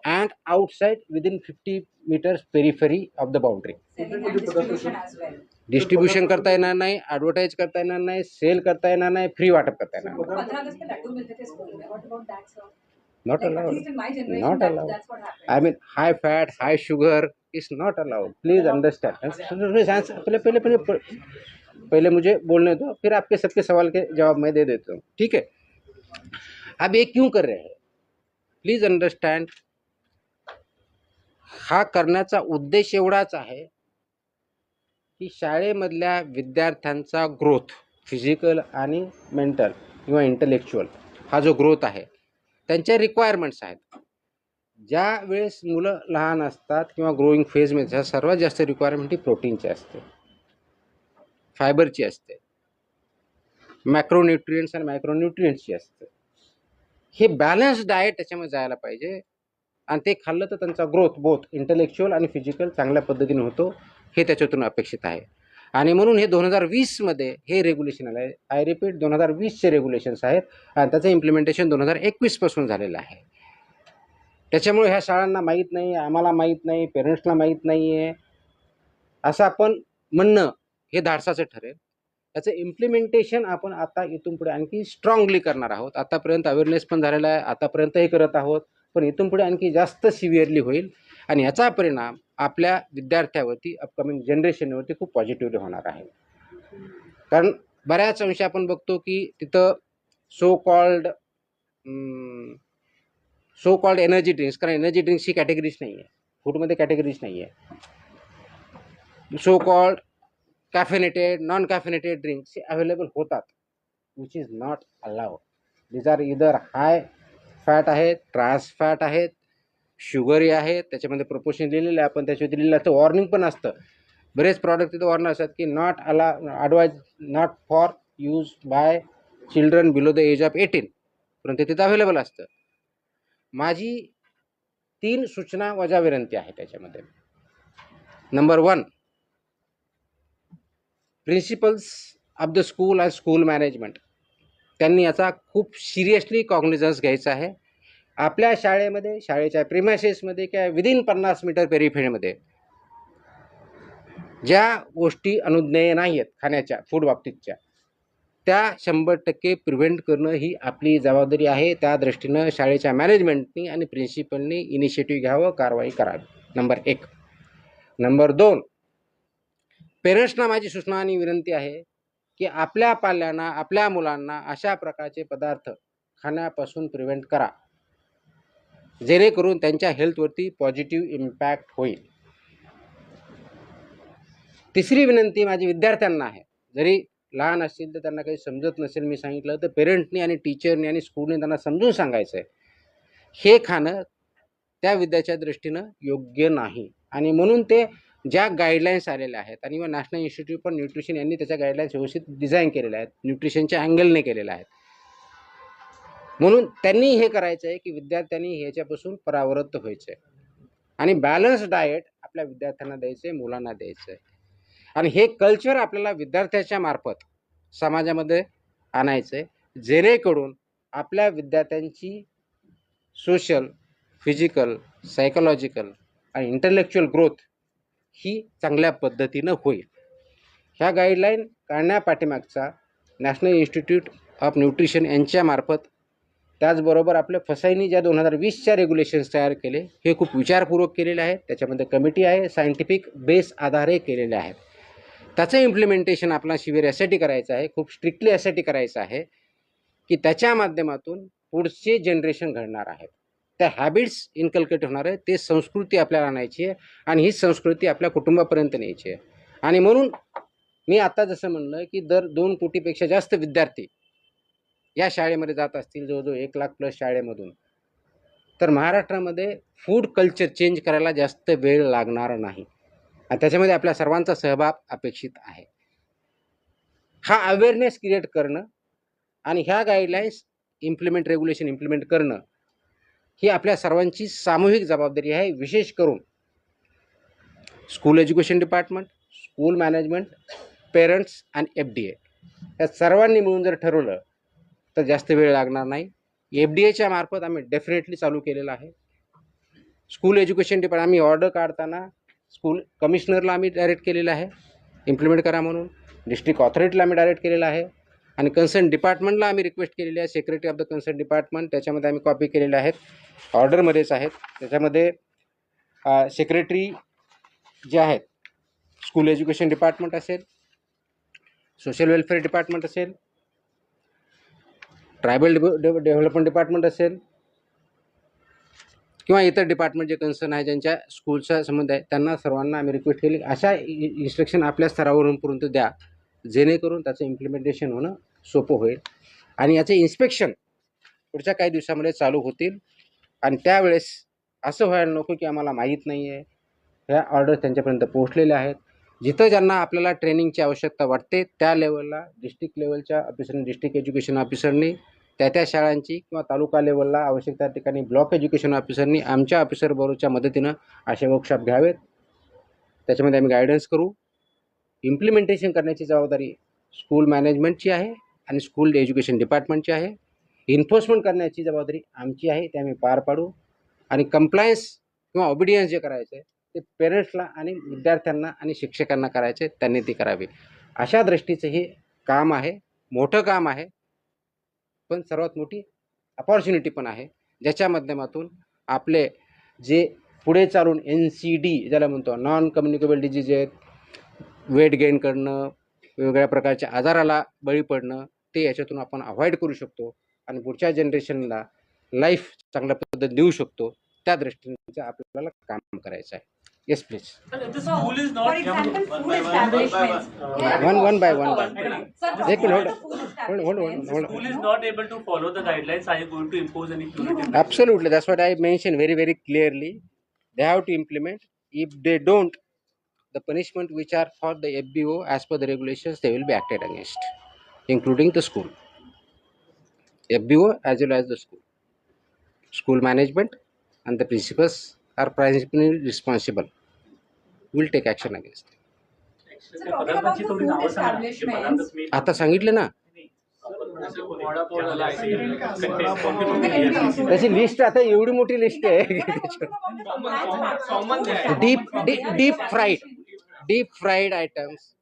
S1: and outside within 50 metres periphery of the boundary.
S3: Selling and distribution as well.
S1: Distribution करता येणार नाही, ॲडव्हर्टाईज करता येणार नाही, सेल करता येणार नाही, फ्री वाटप करता येणार नाही.
S3: 15 अगस्त पे लड्डू मिलते थे स्कूल में. What about that, sir?
S1: Not
S3: Like, at
S1: allowed.
S3: least in my generation,
S1: Not allowed.
S3: that's what happened.
S1: I mean, high fat, high sugar is not allowed. Please understand. पहले मुझे बोलने दो, फिर आपके सबके सवाल के जवाब मैं दे देता हूँ, ठीक है. अब ये क्यों कर रहे हैं, प्लीज अंडरस्टँड. हा करण्याचा उद्देश एवढाच आहे की शाळेमधल्या विद्यार्थ्यांचा ग्रोथ, फिजिकल आणि मेंटल किंवा इंटलेक्च्युअल हा जो ग्रोथ आहे त्यांच्या रिक्वायरमेंट्स आहेत. ज्या वेळेस मुलं लहान असतात किंवा ग्रोईंग फेजमध्ये सर्वात जास्त रिक्वायरमेंट ही प्रोटीनची असते, फायबरची असते, मॅक्रोन्यूट्रियंट्स आणि मायक्रोन्यूट्रियंट्सची असते. हे बॅलन्स डाएट त्याच्यामध्ये जायला पाहिजे आणि ते खाल्लं तर त्यांचा ग्रोथ बोथ इंटलेक्च्युअल आणि फिजिकल चांगल्या पद्धतीने होतो, हे त्याच्यातून अपेक्षित आहे. आणि म्हणून हे 2020मध्ये हे रेग्युलेशन आलं आहे. आय रिपीट, 2020चे रेग्युलेशन्स आहेत आणि त्याचं इम्प्लिमेंटेशन 2021पासून झालेलं आहे. त्याच्यामुळे ह्या शाळांना माहीत नाही, आम्हाला माहीत नाही, पेरेंट्सला माहीत नाही आहे असं आपण म्हणणं हे धाडसाचं ठरेल. त्याचं इम्प्लिमेंटेशन आपण आता इथून पुढे आणखी स्ट्रॉंगली करणार आहोत. आतापर्यंत अवेअरनेस पण झालेला आहे, आतापर्यंतही करत आहोत, पण इथून पुढे आणखी जास्त सिव्हिअरली होईल आणि याचा परिणाम आपल्या विद्यार्थ्यावरती, अपकमिंग जनरेशनवरती खूप पॉझिटिव्हली होणार आहे. कारण बऱ्याच अंशी आपण बघतो की तिथं so called so called energy drinks, कारण एनर्जी ड्रिंक्सची कॅटेगरीज नाही आहे, फूडमध्ये कॅटेगरीज नाही आहे. So called caffeinated, non caffeinated drinks available होतात, which is not allowed. These are either high fat आहेत, ट्रान्स फॅट आहेत, शुगरी आहेत, त्याच्यामध्ये प्रपोर्शन लिहिलेलं आहे, आपण त्याच्यावर दिलेलं असतं, वॉर्निंग पण असतं. बरेच प्रॉडक्ट तिथं वॉर्निंग असतात की not advise not for use by children below the age of 18, परंतु तिथं अवेलेबल असतं. माझी 3 सूचना वजा विनंती आहे त्याच्यामध्ये. Number 1, principles of the school and school management, त्यांनी याचा खूप सिरियसली कॉग्निझन्स घ्यायचा आहे. आपल्या शाळेमध्ये, शाळेच्या प्रिमायसेसमध्ये किंवा विदिन 50 मीटर पेरिफेरीमध्ये ज्या गोष्टी अनुज्ञेय नाही आहेत खाण्याच्या, फूड बाबतीतच्या, त्या 100% प्रिव्हेंट करणं ही आपली जबाबदारी आहे. त्या दृष्टीनं शाळेच्या मॅनेजमेंटनी आणि प्रिन्सिपलनी इनिशिएटिव्ह घ्यावं, कारवाई करावी. नंबर 1. नंबर 2, पेरेंट्सना माझी सूचना आणि विनंती आहे की आपल्या पाल्यांना, आपल्या मुलांना अशा प्रकारचे पदार्थ खाण्यापासून प्रिव्हेंट करा, जेणेकरून त्यांच्या हेल्थवरती पॉझिटिव्ह इम्पॅक्ट होईल. तिसरी विनंती माझी विद्यार्थ्यांना आहे, जरी लहान असतील तर त्यांना काही समजत नसेल मी सांगितलं तर पेरेंटनी आणि टीचरनी आणि स्कूलने त्यांना समजून सांगायचं आहे, हे खाणं त्या विद्याच्या दृष्टीनं योग्य नाही. आणि म्हणून ते ज्या गाईडलाईन्स आलेल्या आहेत, आणि नॅशनल इन्स्टिट्यूट फॉर न्यूट्रिशन यांनी त्याच्या गाईडलाईन्स व्यवस्थित डिझाईन केलेल्या आहेत, न्यूट्रिशनच्या अँगलने केलेल्या आहेत. म्हणून त्यांनी हे करायचं आहे की विद्यार्थ्यांनी ह्याच्यापासून परावृत्त व्हायचं आहे आणि बॅलन्स डाएट आपल्या विद्यार्थ्यांना द्यायचं आहे, मुलांना द्यायचं आहे. आणि हे कल्चर आपल्याला विद्यार्थ्याच्या मार्फत समाजामध्ये आणायचं आहे, जेणेकरून आपल्या विद्यार्थ्यांची सोशल, फिजिकल, सायकोलॉजिकल आणि इंटलेक्च्युअल ग्रोथ ही चांगल्या पद्धतीनं होईल. ह्या गाईडलाईन काढण्यापाठीमागचा नॅशनल इन्स्टिट्यूट ऑफ न्यूट्रिशन यांच्यामार्फत, त्याचबरोबर आपल्या फसाईनी ज्या 2020च्या रेग्युलेशन्स तयार केले, हे खूप विचारपूर्वक केलेले आहेत. त्याच्यामध्ये कमिटी आहे, सायंटिफिक बेस आधारे केलेले आहेत. त्याचं इम्प्लिमेंटेशन आपला शिबिर यासाठी करायचं आहे, खूप स्ट्रिक्टली यासाठी करायचं आहे की त्याच्या माध्यमातून पुढचे जनरेशन घडणार आहेत, त्या हॅबिट्स इन्कल्केट होणार आहे, ते संस्कृती आपल्याला आणायची आहे आणि ही संस्कृती आपल्या कुटुंबापर्यंत न्यायची आहे. आणि म्हणून मी आता जसं म्हणलं की दर 2 कोटीपेक्षा जास्त विद्यार्थी या शाळेमध्ये जात असतील, जवळजवळ 1 लाख प्लस शाळेमधून, तर महाराष्ट्रामध्ये फूड कल्चर चेंज करायला जास्त वेळ लागणार नाही आणि त्याच्यामध्ये आपल्या सर्वांचा सहभाग अपेक्षित आहे. हा अवेअरनेस क्रिएट करणं आणि ह्या गाईडलाईन्स रेग्युलेशन इम्प्लिमेंट करणं ही आपल्या सर्वांची सामूहिक जबाबदारी आहे. विशेष करून school education department, school management, parents आणि FDA या सर्वांनी मिळून जर ठरवलं तर जास्त वेळ लागणार नाही. FDAच्या मार्फत आम्ही डेफिनेटली चालू केलेलं आहे. स्कूल एज्युकेशन डिपार्टमेंट आम्ही ऑर्डर काढताना स्कूल कमिशनरला आम्ही डायरेक्ट केलेलं आहे इम्प्लिमेंट करा म्हणून, डिस्ट्रिक्ट ऑथॉरिटीला आम्ही डायरेक्ट केलेलं आहे आणि कन्सर्न डिपार्टमेंटला आम्ही रिक्वेस्ट केलेली आहे, secretary of the concern department, त्याच्यामध्ये आम्ही कॉपी केलेल्या आहेत, ऑर्डरमध्येच आहेत. त्याच्यामध्ये सेक्रेटरी जे आहेत, स्कूल एज्युकेशन डिपार्टमेंट असेल, सोशल वेलफेअर डिपार्टमेंट असेल, ट्रायबल डेव्हलपमेंट डिपार्टमेंट असेल किंवा इतर डिपार्टमेंट जे कन्सर्न आहे, ज्यांच्या स्कूलचा संबंध आहे, त्यांना सर्वांना आम्ही रिक्वेस्ट केली अशा इन्स्ट्रक्शन आपल्या स्तरावरून पर्यंत द्या, जेणेकरून त्याचं इम्प्लिमेंटेशन होणं सोपं होईल आणि याचे इन्स्पेक्शन पुढच्या काही दिवसामध्ये चालू होतील. आणि त्यावेळेस असं व्हायला नको की आम्हाला माहीत नाही आहे, ह्या ऑर्डर्स त्यांच्यापर्यंत पोहोचलेल्या आहेत. जिथं ज्यांना आपल्याला ट्रेनिंगची आवश्यकता वाटते त्या लेवलला डिस्ट्रिक्ट लेवलच्या ऑफिसरनी, डिस्ट्रिक्ट एज्युकेशन ऑफिसरनी, त्या शाळांची किंवा तालुका लेवलला आवश्यक त्या ठिकाणी ब्लॉक एज्युकेशन ऑफिसरनी आमच्या ऑफिसरबरोबरच्या मदतीनं असे वर्कशॉप घ्यावेत. त्याच्यामध्ये आम्ही गायडन्स करू. इम्प्लिमेंटेशन करण्याची जबाबदारी स्कूल मॅनेजमेंटची आहे आणि स्कूल एज्युकेशन डिपार्टमेंटची आहे. इन्फोर्समेंट करण्याची जबाबदारी आमची आहे, ते आम्ही पार पाडू. आणि कंप्लायन्स किंवा ऑबिडियन्स जे करायचं आहे ते पेरेंट्सला आणि विद्यार्थ्यांना आणि शिक्षकांना करायचे, त्यांनी ते करावे. अशा दृष्टीचं हे काम आहे, मोठं काम आहे, पण सर्वात मोठी अपॉर्च्युनिटी पण आहे, ज्याच्या माध्यमातून आपले जे पुढे चालून NCD ज्याला म्हणतो, नॉन कम्युनिकेबल डिजीज आहेत, वेट गेन करणं, वेगवेगळ्या प्रकारच्या आजाराला बळी पडणं, ते याच्यातून आपण अवॉइड करू शकतो. आणि पुढच्या जनरेशनला लाईफ चांगल्या पद्धतीने देऊ शकतो, त्या दृष्टीने आपल्याला काम करायचं आहे. Yes please.
S2: Sir, if the
S3: So,
S2: school is
S3: for
S2: not
S3: example,
S2: one
S3: food
S2: by
S3: establishments. Yeah.
S1: One by one.
S3: Sir,
S1: एक
S3: talking
S1: minute,
S3: about the food
S1: hold on.
S3: establishments,
S2: the school is not able to follow the guidelines, are you going to impose any punitive measures?
S1: Absolutely, that's what I mentioned very, very clearly. They have to implement. If they don't, the punishment which are for the FBO as per the regulations, they will be acted against, including the school. FBO as well as the school. School management and the principals are principally responsible. Will take action against them.
S3: So talking about the food establishments,
S1: आता सांगितलं ना, त्याची list आता एवढी मोठी list आहे. Deep fried items,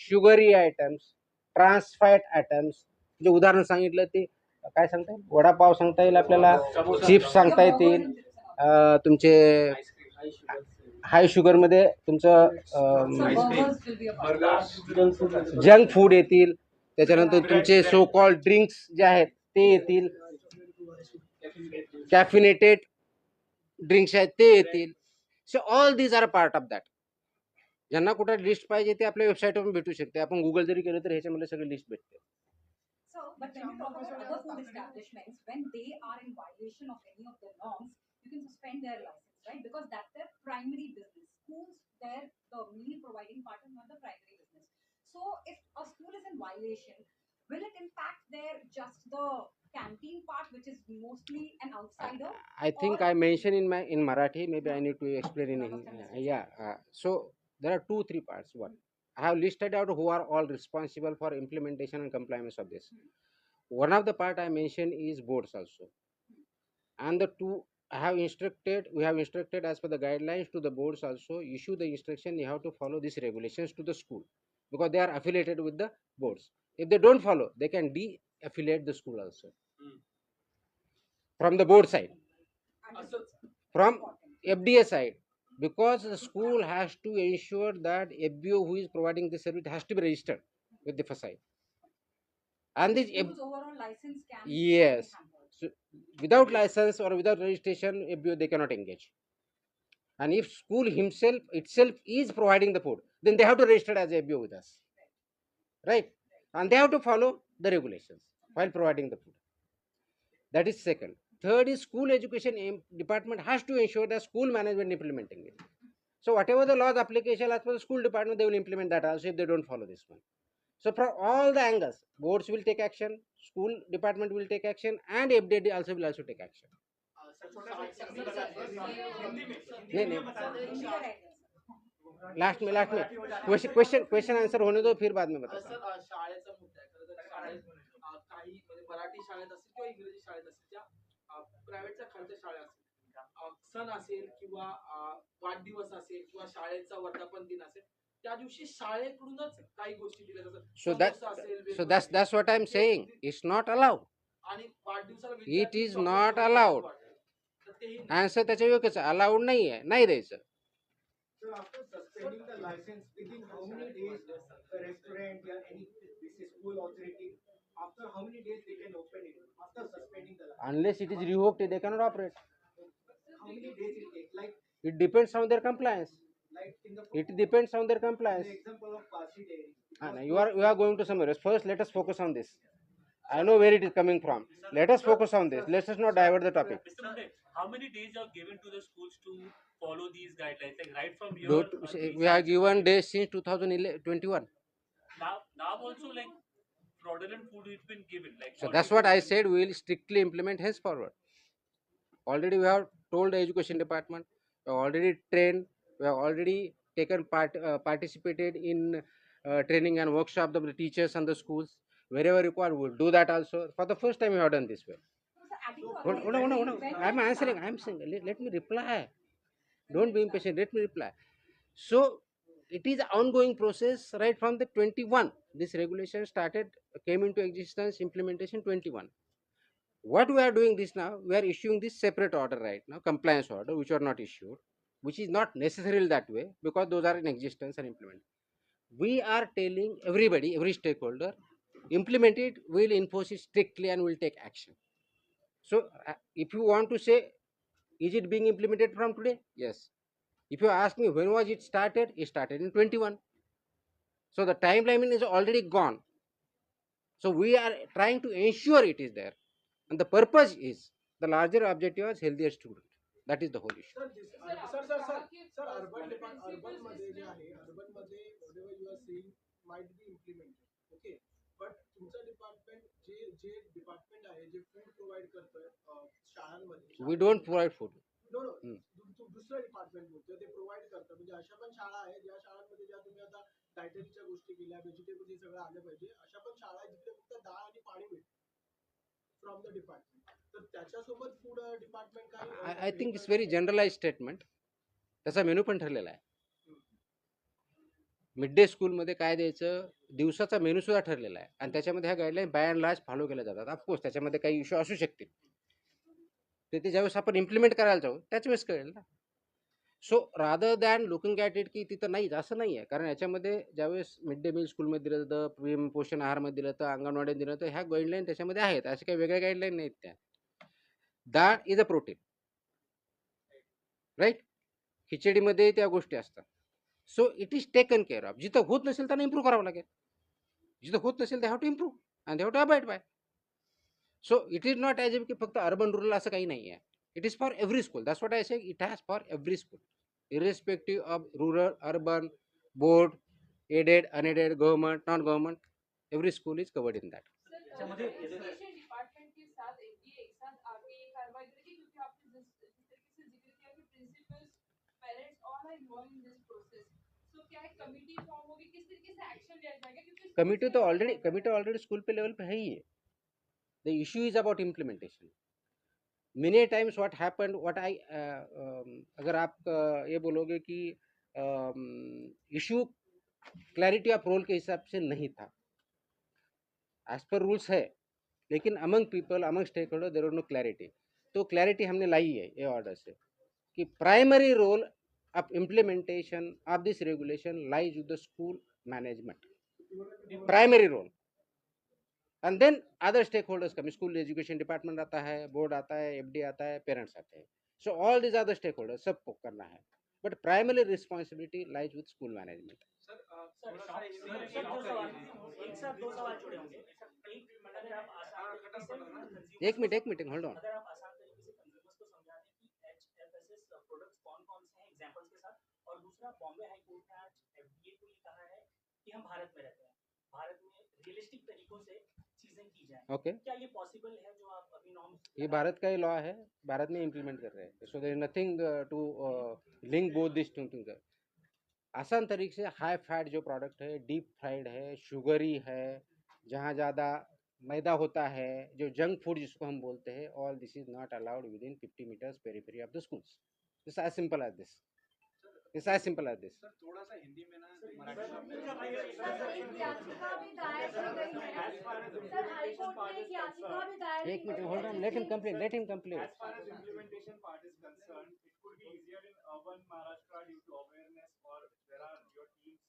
S1: sugary items, trans fat items. जे उदाहरण सांगितलं ते काय सांगता येईल, वडापाव सांगता येईल आपल्याला, चिप्स सांगता येतील, तुमचे हाय शुगरमध्ये तुमचं
S3: burgers will be a part.
S1: Junk food येतील, त्याच्यानंतर तुमचे सो कॉल्ड ड्रिंक्स जे आहेत ते येतील, कॅफिनेटेड ड्रिंक्स आहेत ते येतील. So all these are part of that. ज्यांना कुठं लिस्ट पाहिजे ते आपल्या वेबसाईटवरून भेटू शकते. आपण गुगल जरी केलं तर ह्याच्यामध्ये सगळी लिस्ट भेटते.
S3: So, but when you talk about other food establishments, when they are in violation of any of the norms, you can suspend their license, right? Because that's their primary business. Schools, they're the meal providing part is not the primary business. So, if a school is in violation, will it impact their just the canteen part, which is mostly an outsider?
S1: I think I mentioned in Marathi. Maybe I need to explain in Hindi. So there are 2-3 parts. One, I have listed out who are all responsible for implementation and compliance of this. One of the part I mentioned is boards also, and the two we have instructed as per the guidelines to the boards also. Issue the instruction, you have to follow these regulations to the school, because they are affiliated with the boards. If they don't follow, they can de-affiliate the school also from the board side, from FDA side, because the school has to ensure that FBO who is providing the service has to be registered with the FSI. And this
S3: School's overall license can
S1: Yes.
S3: be hampered.
S1: So, without license or without registration, FBO they cannot engage. And if school itself is providing the food, then they have to register as FBO with us, right? And they have to follow the regulations while providing the food. That is second. Third is school education department has to ensure that school management implementing it. So whatever the laws application as per the school department, they will implement that also if they don't follow this one. So from all the angles, boards will take action, school department will take action, and FDD also will take action. Last में question answer होने दो, फिर बाद में
S4: sir
S1: बताता हूं.
S4: शाळेचा मुद्दा आहे. खरं तर शाळेत काही म्हणजे मराठी शाळेत असेल किंवा इंग्रजी शाळेत असेल, ज्या प्रायव्हेटच्या खालच्या शाळा असतील, सण असेल किंवा वाढदिवस असेल किंवा शाळेचा वर्धापन दिन असेल, त्या दिवशी शाळेकडूनच काही गोष्टी दिल्या जातात.
S1: So that's what I'm saying. It's not allowed.
S4: आणि वाढदिवसाला
S1: It is not allowed. Answer त्याच्या योग्यच अलाउड नाही आहे, नाही द्यायचं.
S5: So after suspending the license, within how many days the restaurant or any school authority, after how many days they can open it after suspending the license?
S1: Unless it is revoked, they cannot operate.
S5: How many days it takes? Like
S1: It depends on their compliance.
S5: in the
S1: It depends on their compliance.
S5: example of Kashi Dairy.
S1: You are going to somewhere else. First, let us focus on this. I know where it is coming from. Let us focus on this. Let us not divert the topic.
S2: Mr. Mode, how many days you have given to the schools to follow these guidelines? Like right from your
S1: We have given days since 2021.
S2: now also like fraudulent food has been given. Like
S1: So that's what I said. We will strictly implement henceforward. Already we have told the education department. We have already trained. We have already participated in training and workshop of the teachers and the schools. Wherever required, we will do that also. For the first time, we have done this way.
S3: So adding to
S1: Hold on. I'm answering. I'm saying, let me reply. Don't be impatient. Let me reply. So it is an ongoing process right from the 21. This regulation came into existence, implementation 21. What we are doing this now, we are issuing this separate order right now, compliance order, which are not issued, which is not necessarily that way because those are in existence and implemented. We are telling everybody, every stakeholder, implement it, we'll enforce it strictly and we'll take action. So if you want to say, is it being implemented from today? Yes. If you ask me when was it started in 21. So the timeline is already gone. So we are trying to ensure it is there, and the purpose is the larger objective is healthier student. That is the whole issue.
S4: Sir urban मध्ये जे आहे urban मध्ये whatever you are saying might be implemented okay but तुमचं department जे जे department आहे जे food provide करतोय शाळांमध्ये
S1: We don't provide food.
S4: No no
S1: hmm.
S4: दुसरं डिपार्टमेंट बोलतोय ते प्रोव्हाइड करतं म्हणजे अशा पण शाळा आहेत ज्या शाळांमध्ये ज्या तुम्ही आता डायटरीच्या गोष्टी केल्या व्हेजिटेबल हे सगळं आलं पाहिजे अशा पण शाळा आहेत जिथे फक्त डाळ आणि पाणी मिळतं फ्रॉम द डिपार्टमेंट तर त्याच्यासोबत फूड डिपार्टमेंट काय
S1: I think it's very generalized statement. त्याचा मेनू पण ठरलेला आहे. मिड डे स्कूलमध्ये काय द्यायचं दिवसाचा मेनू सुद्धा ठरलेला आहे, आणि त्याच्यामध्ये ह्या guideline by and large follow केल्या जातात. ऑफकोर्स त्याच्यामध्ये काही इश्यू असू शकतील, ते ज्यावेळेस आपण इम्प्लिमेंट करायला जाऊ त्याच वेळेस कळेल ना. So rather than looking at it की तिथं नाहीच असं नाही आहे, कारण याच्यामध्ये ज्यावेळेस मिड डे मील स्कूलमध्ये दिलं जातं, पीएम पोषण आहारमध्ये दिलं तर अंगणवाडीत दिलं तर ह्या गाईडलाईन त्याच्यामध्ये आहेत. अशा काही वेगळ्या गाईडलाईन नाहीत त्या. डाळ इज अ प्रोटीन, राईट. खिचडीमध्ये त्या गोष्टी असतात. So it is taken care of. जिथं होत नसेल त्यांना इम्प्रूव्ह करावं लागेल. जिथं होत नसेल they have to improve and they have to abide by. So it is not as if की फक्त अर्बन रुरल असं काही नाही आहे. It is for every school. That's what I say. It has for every school irrespective of rural, urban, board, aided, unaided, government, non-government, every school is covered in that.
S2: त्याच्यामध्ये
S6: education department के साथ FDA एक साथ आके ये कार्रवाई करेगी क्योंकि आपने जिस तरीके से जिक्र किया कि principals parents all are involve in this process so क्या एक कमेटी फॉर्म होगी किस तरीके से एक्शन लिया जाएगा क्योंकि
S1: कमिटी ऑलरेडी स्कूल पे लेवल पे है ही है. The issue is about implementation. Many times what happened what I अगर आप ये बोलोगे कि इशू क्लैरिटी ऑफ रोल के हिसाब से नहीं था. एज पर रूल्स है, लेकिन among people among stakeholder there no clarity. तो क्लैरिटी हमने लाई है ये ऑर्डर से कि primary role of implementation of this regulation lies with the school management. Primary role. And then other stakeholders come. School education department आता है, board आता है, एफडी आता है, पेरेंट्स आते हैं. सो ऑल दिस अदर स्टेक होल्डर्स सबको करना है, बट प्राइमरी रिस्पॉन्सिबिलिटी लाइज विद स्कूल मैनेजमेंट.
S2: एक साथ दो सवाल जुड़े होंगे. एक अगर आप आसान
S1: एक मिनट होल्ड ऑन.
S2: अगर आप आसान तरीके से कंज्यूमर्स को समझा दें कि एचएफएसएस प्रोडक्ट्स कौन-कौन से हैं एग्जांपल्स के साथ. और दूसरा, बॉम्बे हाई कोर्ट ने आज एफडीए को ये कहा है कि हम भारत में रहते हैं, भारत में रियलिस्टिक तरीकों से चीजें की जाएं.
S1: ओके,
S2: क्या ये पॉसिबल है जो आप अभी नॉर्म्स
S1: ये भारत का ही लॉ है, भारत में इम्प्लीमेंट कर रहे हैं. So there is nothing to link both this two things. आसान तरीके से हाई फैट जो प्रोडक्ट है, डीप फ्राइड है, शुगरी है, जहाँ ज़्यादा मैदा होता है, जो जंक फूड जिसको हम बोलते हैं, all this is not allowed within 50 metres periphery of the schools. It's as simple as this. It's as simple as this.
S7: थोड़ा सा हिंदी में ना
S1: एक minute hold on. Let him complete.
S7: As far as implementation part is concerned, it could be easier in urban Maharashtra due to awareness or there are your teams.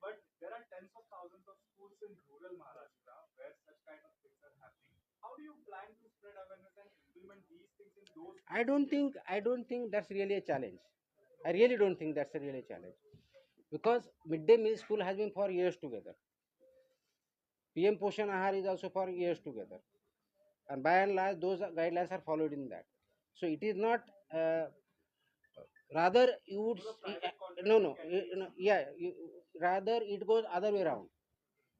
S7: But there are tens of thousands of schools in rural Maharashtra where such kind of things are happening. How do you plan to spread awareness and implement these things in those?
S1: I don't think that's really a challenge. I really don't think that's a really challenge, because midday meal school has been for years together. PM Poshan Ahar is also for years together, and by and large those guidelines are followed in that. So it is not. Rather, you would rather it goes other way around.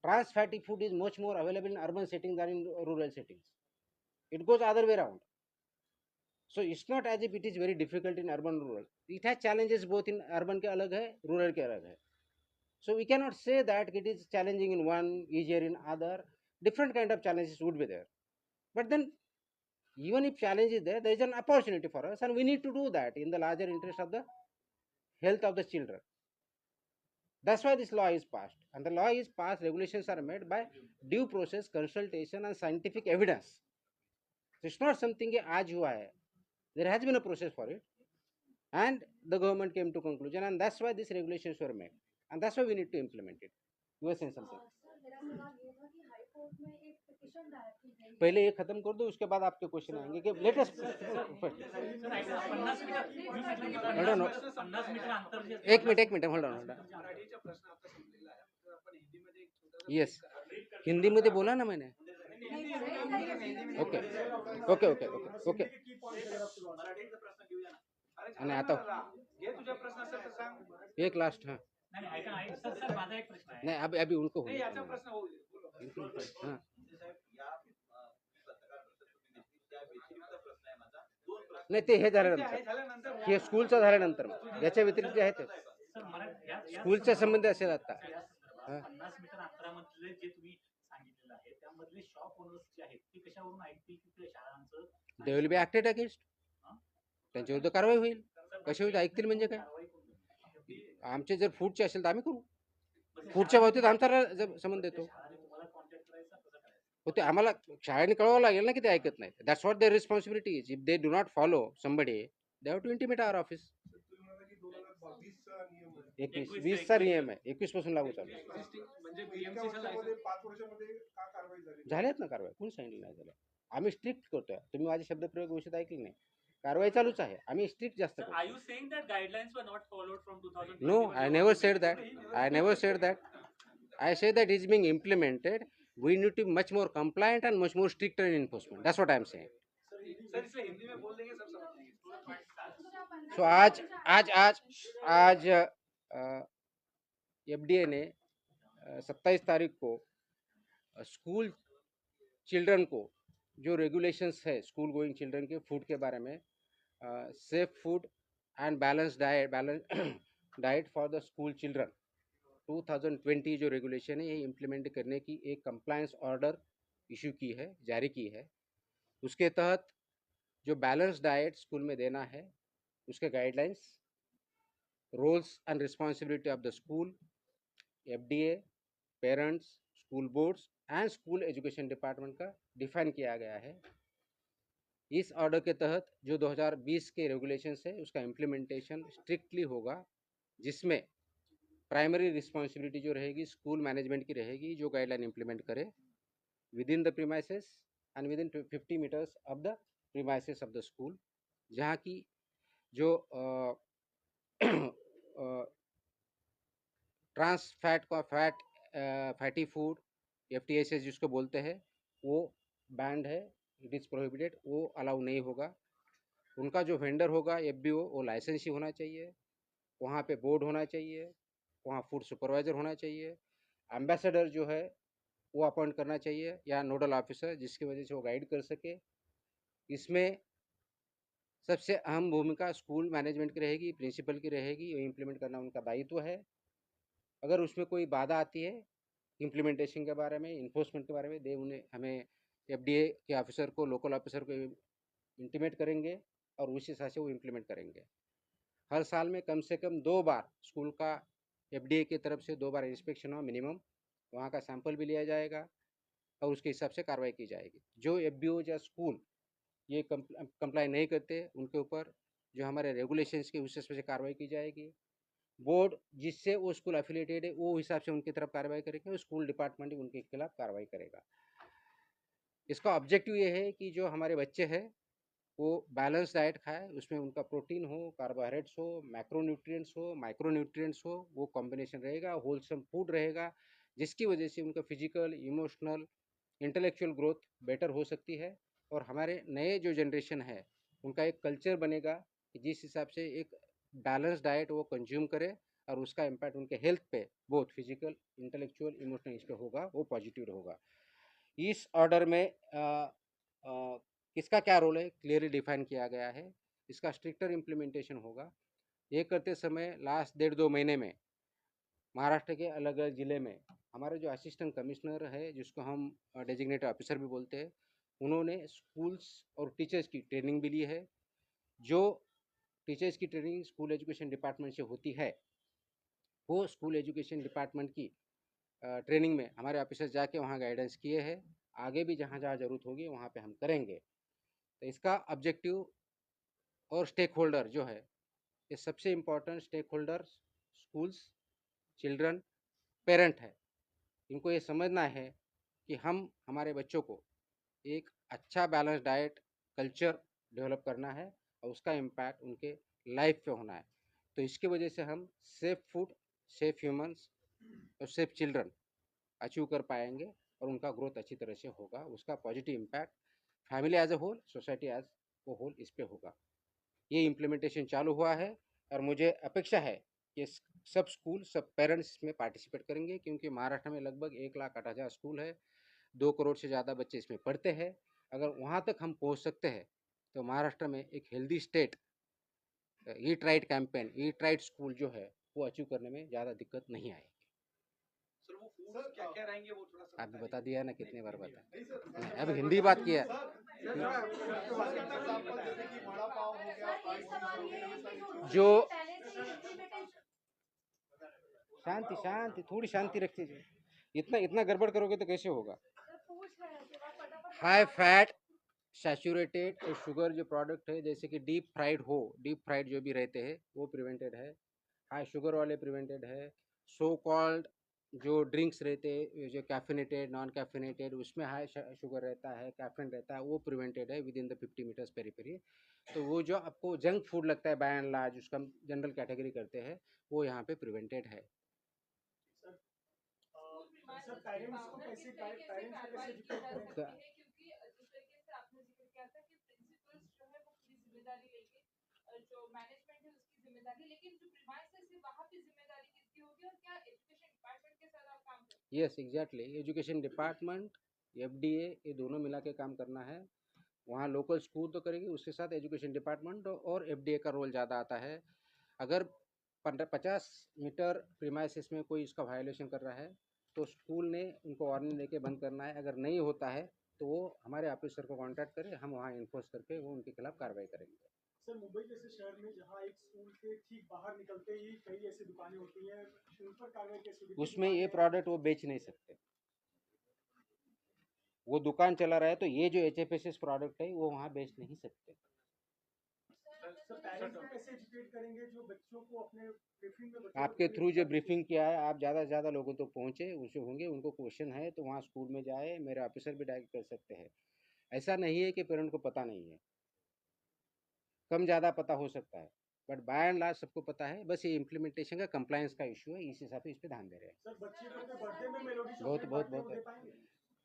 S1: Trans fatty food is much more available in urban settings than in rural settings. It goes other way around. So it's not as if it is very difficult in urban rural. It has challenges both in urban के अलग है, rural के अलग है. So we cannot say that it is challenging in one, easier in other. Different kind of challenges would be there. But then, even if challenge is there is an opportunity for us, and we need to do that in the larger interest of the health of the children. That's why this law is passed. And the law is passed, regulations are made by due process, consultation and scientific evidence. So it's not something कि आज हुआ है. There has been a process for it, and the government came to conclusion, and that's why these regulations were made, and that's why we need to implement it. You were saying something.
S8: Sir मेरा सवाल ये था कि हाई court में एक
S1: पहले ये खत्म कर दो, उसके बाद आपके क्वेश्चन आएंगे कि लेटेस्ट
S2: सर ऐकूया, 50 मीटर तुम्ही म्हटलं की
S1: Hold on.
S2: 50 मीटर अंतर जे
S1: एक मिनिट होल्ड ऑन.
S4: मराठीचा प्रश्न आता संपलेला आहे तर आपण हिंदीमध्ये एक छोटासा
S1: Yes.
S4: break करा.
S1: हिंदी मध्ये बोला ना मैंने.
S4: Hindi
S1: okay okay.
S2: मराठीचा प्रश्न घेऊया ना.
S4: अरे
S1: आणि
S4: झालं
S1: आता-
S4: ना दादा. घे तुझा प्रश्न असेल तर सांग.
S1: एक लास्ट. हाँ
S2: नाही नाही, ऐका सर माझा एक प्रश्न आहे.
S1: नहीं, अभी उनको
S4: नाही
S1: होने
S4: याचा
S1: दो.
S4: प्रश्न होऊ दे. बोलो.
S1: हाँ नाही ते हे
S4: आहे
S1: झाल्यानंतर,
S4: झाल्यानंतर
S1: हे स्कूलचं झाल्यानंतर मग याच्या व्यतिरिक्त जे आहे ते
S2: सर मराठी
S1: स्कूलच्या संबंधी असेल आता. हा.
S2: 50 मीटर अंतरामधले जे तुम्ही सांगितलेलं आहे त्यामधले शॉप ओनर्स जे आहेत ते कशावरून ऐकतील की ते शाळांचं
S1: दे विल बी ऍक्टेड अगेन्स्ट. त्यांच्या विरुद्ध कारवाई होईल. कशा विरुद्ध ऐकतील म्हणजे काय?
S2: कारवाई कोण
S1: आमचे जर फूडचे असेल तर आम्ही करू. फूडच्या बाबतीत आमचा संबंध येतो.
S2: शाळाने तुम्हाला कॉन्टॅक्ट करायचा कसं करायचं?
S1: हो ते आम्हाला शाळेने कळवावं लागेल ना की ते ऐकत नाही. That's what their responsibility is. If they do not follow somebody they have to intimate our office. 20चा नियम आहे. 21 पासून लागू चालू आहे.
S4: म्हणजे BMC चं license.
S8: 5 वर्षामध्ये का कारवाई झाली?
S1: झाल्यात ना कारवाई. कोण सांगितलं नाही झालं? आम्ही स्ट्रिक्ट करतोय. तुम्ही माझे शब्दप्रयोग व्यवस्थित ऐकले नाही. कारवाई चालूच आहे. आम्ही स्ट्रिक्ट जास्त
S2: Sir,
S1: करतो.
S2: are you saying that guidelines were not followed from 2020?
S1: No, I never said that. I say that it's being implemented. We need to be much more compliant and much more stricter in enforcement. That's what I am saying.
S4: Sir इसलिए हिंदी में बोल देंगे सब समझ लेंगे.
S1: So आज FDA ने 27 तारीख को स्कूल चिल्ड्रन को जो रेगुलेशंस है स्कूल गोइंग चिल्ड्रन के फूड के बारे में, safe food end balance diet for the school children 2020 जो रेगुलेशन है ये इम्प्लीमेंट करने की एक कंप्लायंस ऑर्डर इशू की है, जारी की है. उसके तहत जो बैलेंस डाइट स्कूल में देना है उसके guidelines, roles and responsibility of the school, FDA, parents, school boards and school education department का डिफाइन किया गया है. इस ऑर्डर के तहत जो 2020 के रेगुलेशंस है उसका इम्प्लीमेंटेशन स्ट्रिक्टली होगा, जिसमें प्राइमरी रिस्पॉन्सिबिलिटी जो रहेगी स्कूल मैनेजमेंट की रहेगी, जो गाइडलाइन इम्प्लीमेंट करे within the premises and within 50 metres of the premises of the school. जहाँ की जो ट्रांस फैट का फैटी फूड FTSS जिसको बोलते हैं वो बैंड है, इट इज़ प्रोहिबिटेड, वो अलाउ नहीं होगा. उनका जो वेंडर होगा FBO वो लाइसेंस ही होना चाहिए. वहाँ पे बोर्ड होना चाहिए, वहाँ फूड सुपरवाइज़र होना चाहिए, एम्बेसडर जो है वो अपॉइंट करना चाहिए या नोडल ऑफिसर जिसकी वजह से वो गाइड कर सके. इसमें सबसे अहम भूमिका स्कूल मैनेजमेंट की रहेगी, प्रिंसिपल की रहेगी. ये इम्प्लीमेंट करना उनका दायित्व है. अगर उसमें कोई बाधा आती है इम्प्लीमेंटेशन के बारे में, इन्फोर्समेंट के बारे में, दे उन्हें हमें FDA के ऑफिसर को, लोकल ऑफिसर को इंटीमेट करेंगे और उस हिसाब से वो इम्प्लीमेंट करेंगे. हर साल में कम से कम 2 बार स्कूल का FDA की तरफ से 2 बार इंस्पेक्शन हो मिनिमम. वहाँ का सैंपल भी लिया जाएगा और उसके हिसाब से कार्रवाई की जाएगी. जो FBO या स्कूल ये कंप्लाई नहीं करते उनके ऊपर जो हमारे रेगुलेशंस के उस हिसाब से कार्रवाई की जाएगी. बोर्ड जिससे वो स्कूल एफिलिएटेड है वो हिसाब से उनकी तरफ कार्रवाई करेंगे, स्कूल डिपार्टमेंट उनके खिलाफ कार्रवाई करेगा. इसका ऑब्जेक्टिव ये है कि जो हमारे बच्चे हैं वो बैलेंस डाइट खाए, उसमें उनका प्रोटीन हो, कार्बोहाइड्रेट्स हो, मैक्रोन्यूट्रिएंट्स हो, माइक्रोन्यूट्रिएंट्स हो, वो कॉम्बिनेशन रहेगा, होलसम फूड रहेगा, जिसकी वजह से उनका physical, emotional, intellectual growth better हो सकती है. और हमारे नए जो जनरेशन है उनका एक कल्चर बनेगा कि जिस हिसाब से एक बैलेंस डाइट वो कंज्यूम करे और उसका इम्पैक्ट उनके हेल्थ पे बोथ फिजिकल, इंटेलेक्चुअल, इमोशनल इस पे होगा, वो पॉजिटिव होगा. इस ऑर्डर में किसका क्या रोल है क्लियरली डिफाइन किया गया है. इसका स्ट्रिक्टर इम्प्लीमेंटेशन होगा. ये करते समय लास्ट 1.5-2 महीने में महाराष्ट्र के अलग अलग ज़िले में हमारे जो असिस्टेंट कमिश्नर है जिसको हम डेजिग्नेटेड ऑफिसर भी बोलते हैं, उन्होंने स्कूल्स और टीचर्स की ट्रेनिंग भी ली है. जो टीचर्स की ट्रेनिंग स्कूल एजुकेशन डिपार्टमेंट से होती है वो स्कूल एजुकेशन डिपार्टमेंट की ट्रेनिंग में हमारे ऑफिसर जाके वहाँ गाइडेंस किए हैं. आगे भी जहाँ जहाँ ज़रूरत होगी वहाँ पे हम करेंगे. तो इसका ऑब्जेक्टिव और स्टेक होल्डर जो है, ये सबसे important stakeholder schools, children, parent है. इनको ये समझना है कि हम हमारे बच्चों को एक अच्छा बैलेंस डाइट कल्चर डेवलप करना है और उसका इम्पैक्ट उनके लाइफ पे होना है। तो इसकी वजह से हम सेफ फूड, सेफ ह्यूमंस और सेफ चिल्ड्रन अचीव कर पाएंगे और उनका ग्रोथ अच्छी तरह से होगा। उसका positive impact family as a whole, society as a whole इस पे होगा। ये इम्प्लीमेंटेशन चालू हुआ है और मुझे अपेक्षा है कि सब स्कूल, सब पेरेंट्स इसमें पार्टिसिपेट करेंगे, क्योंकि महाराष्ट्र में लगभग 1,08,000 स्कूल है, 2 करोड़ से ज़्यादा बच्चे इसमें पढ़ते हैं। अगर वहाँ तक हम पहुँच सकते हैं तो महाराष्ट्र में एक healthy state, eat right campaign, eat right school जो है वो अचीव करने में ज़्यादा दिक्कत नहीं आएगी।
S4: सर वो फूड्स क्या क्या रहेंगे वो थोड़ा सा
S1: आपने बता दिया ना कितने बार बता,
S8: नहीं सर,
S1: नहीं, अब हिंदी बात किया।
S8: एग्जाम्पल जैसे कि वड़ा पाव हो गया, फ्राइड चीज हो गया, ये सारी चीजें।
S1: जो शांति शांति, थोड़ी शांति रखते जाइए। इतना इतना गड़बड़ करोगे तो कैसे होगा। हाई फैट, सैचुरेटेड और शुगर जो प्रोडक्ट है, जैसे कि डीप फ्राइड जो भी रहते हैं वो प्रिवेंटेड है। हाई शुगर वाले प्रिवेंटेड है। सो कॉल्ड जो ड्रिंक्स रहते हैं, जो कैफिनेटेड, नॉन कैफिनेटेड, उसमें हाई शुगर रहता है, कैफिन रहता है, वो प्रिवेंटेड है with in the 50 metres periphery. तो वो जो आपको जंक फूड लगता है बाय एंड लार्ज, उसका हम जनरल कैटेगरी करते हैं, वो यहाँ पे प्रिवेंटेड है।
S8: सर पेरेंट्स को कैसे एजुकेट करें?
S6: क्योंकि जिस तरीके से आपने जिक्र किया था कि प्रिंसिपल्स जो है वो पूरी जिम्मेदारी लेंगे, जो मैनेजमेंट है उसकी जिम्मेदारी, लेकिन जो प्रीमाइसेस है वहाँ पे जिम्मेदारी किसकी होगी और क्या एजुकेशन डिपार्टमेंट के साथ आप काम करेंगे?
S1: Yes exactly, education department, FDA ये दोनों मिला के काम करना है। वहाँ लोकल स्कूल तो करेगी, उसके साथ एजुकेशन डिपार्टमेंट और FDA का रोल ज़्यादा आता है। अगर 50 मीटर प्रीमाइसिस में कोई इसका वायलेशन कर रहा है तो स्कूल ने उनको वार्निंग देके बंद करना है। अगर नहीं होता है तो वो हमारे ऑफिसर को कांटेक्ट करें, हम वहाँ इन्फोर्स करके वो उनके खिलाफ कार्रवाई करेंगे।
S8: सर मुंबई जैसे शहर में जहाँ एक स्कूल के ठीक बाहर निकलते ही कई ऐसी दुकानें होती हैं, उन पर कार्रवाई कैसे होगी?
S1: उसमें ये प्रोडक्ट वो बेच नहीं सकते। वो दुकान चला रहा है तो ये जो HFSS प्रोडक्ट है वो वहाँ बेच नहीं सकते।
S8: सर पेरेंट्स को कैसे एजुकेट करेंगे जो बच्चों को अपने ब्रीफिंग में बच्चों
S1: आपके
S8: को
S1: थ्रू जो ब्रीफिंग किया है, आप ज़्यादा से ज़्यादा लोगों तक पहुँचे, उनसे होंगे, उनको क्वेश्चन है तो वहाँ स्कूल में जाए, मेरे ऑफिसर भी डायरेक्ट कर सकते हैं। ऐसा नहीं है कि पेरेंट को पता नहीं है, कम ज़्यादा पता हो सकता है, बट बाय एंड लार्ज सबको पता है। बस ये इम्प्लीमेंटेशन का कंप्लायंस का इशू है, इस हिसाब से इस पे ध्यान दे रहे हैं।
S8: सर बच्चे को अपने बर्थडे में मेलोडी
S1: बहुत
S8: चॉकलेट
S1: बहुत
S8: बांटते
S1: बहुत
S8: हुए दे पाएंगे?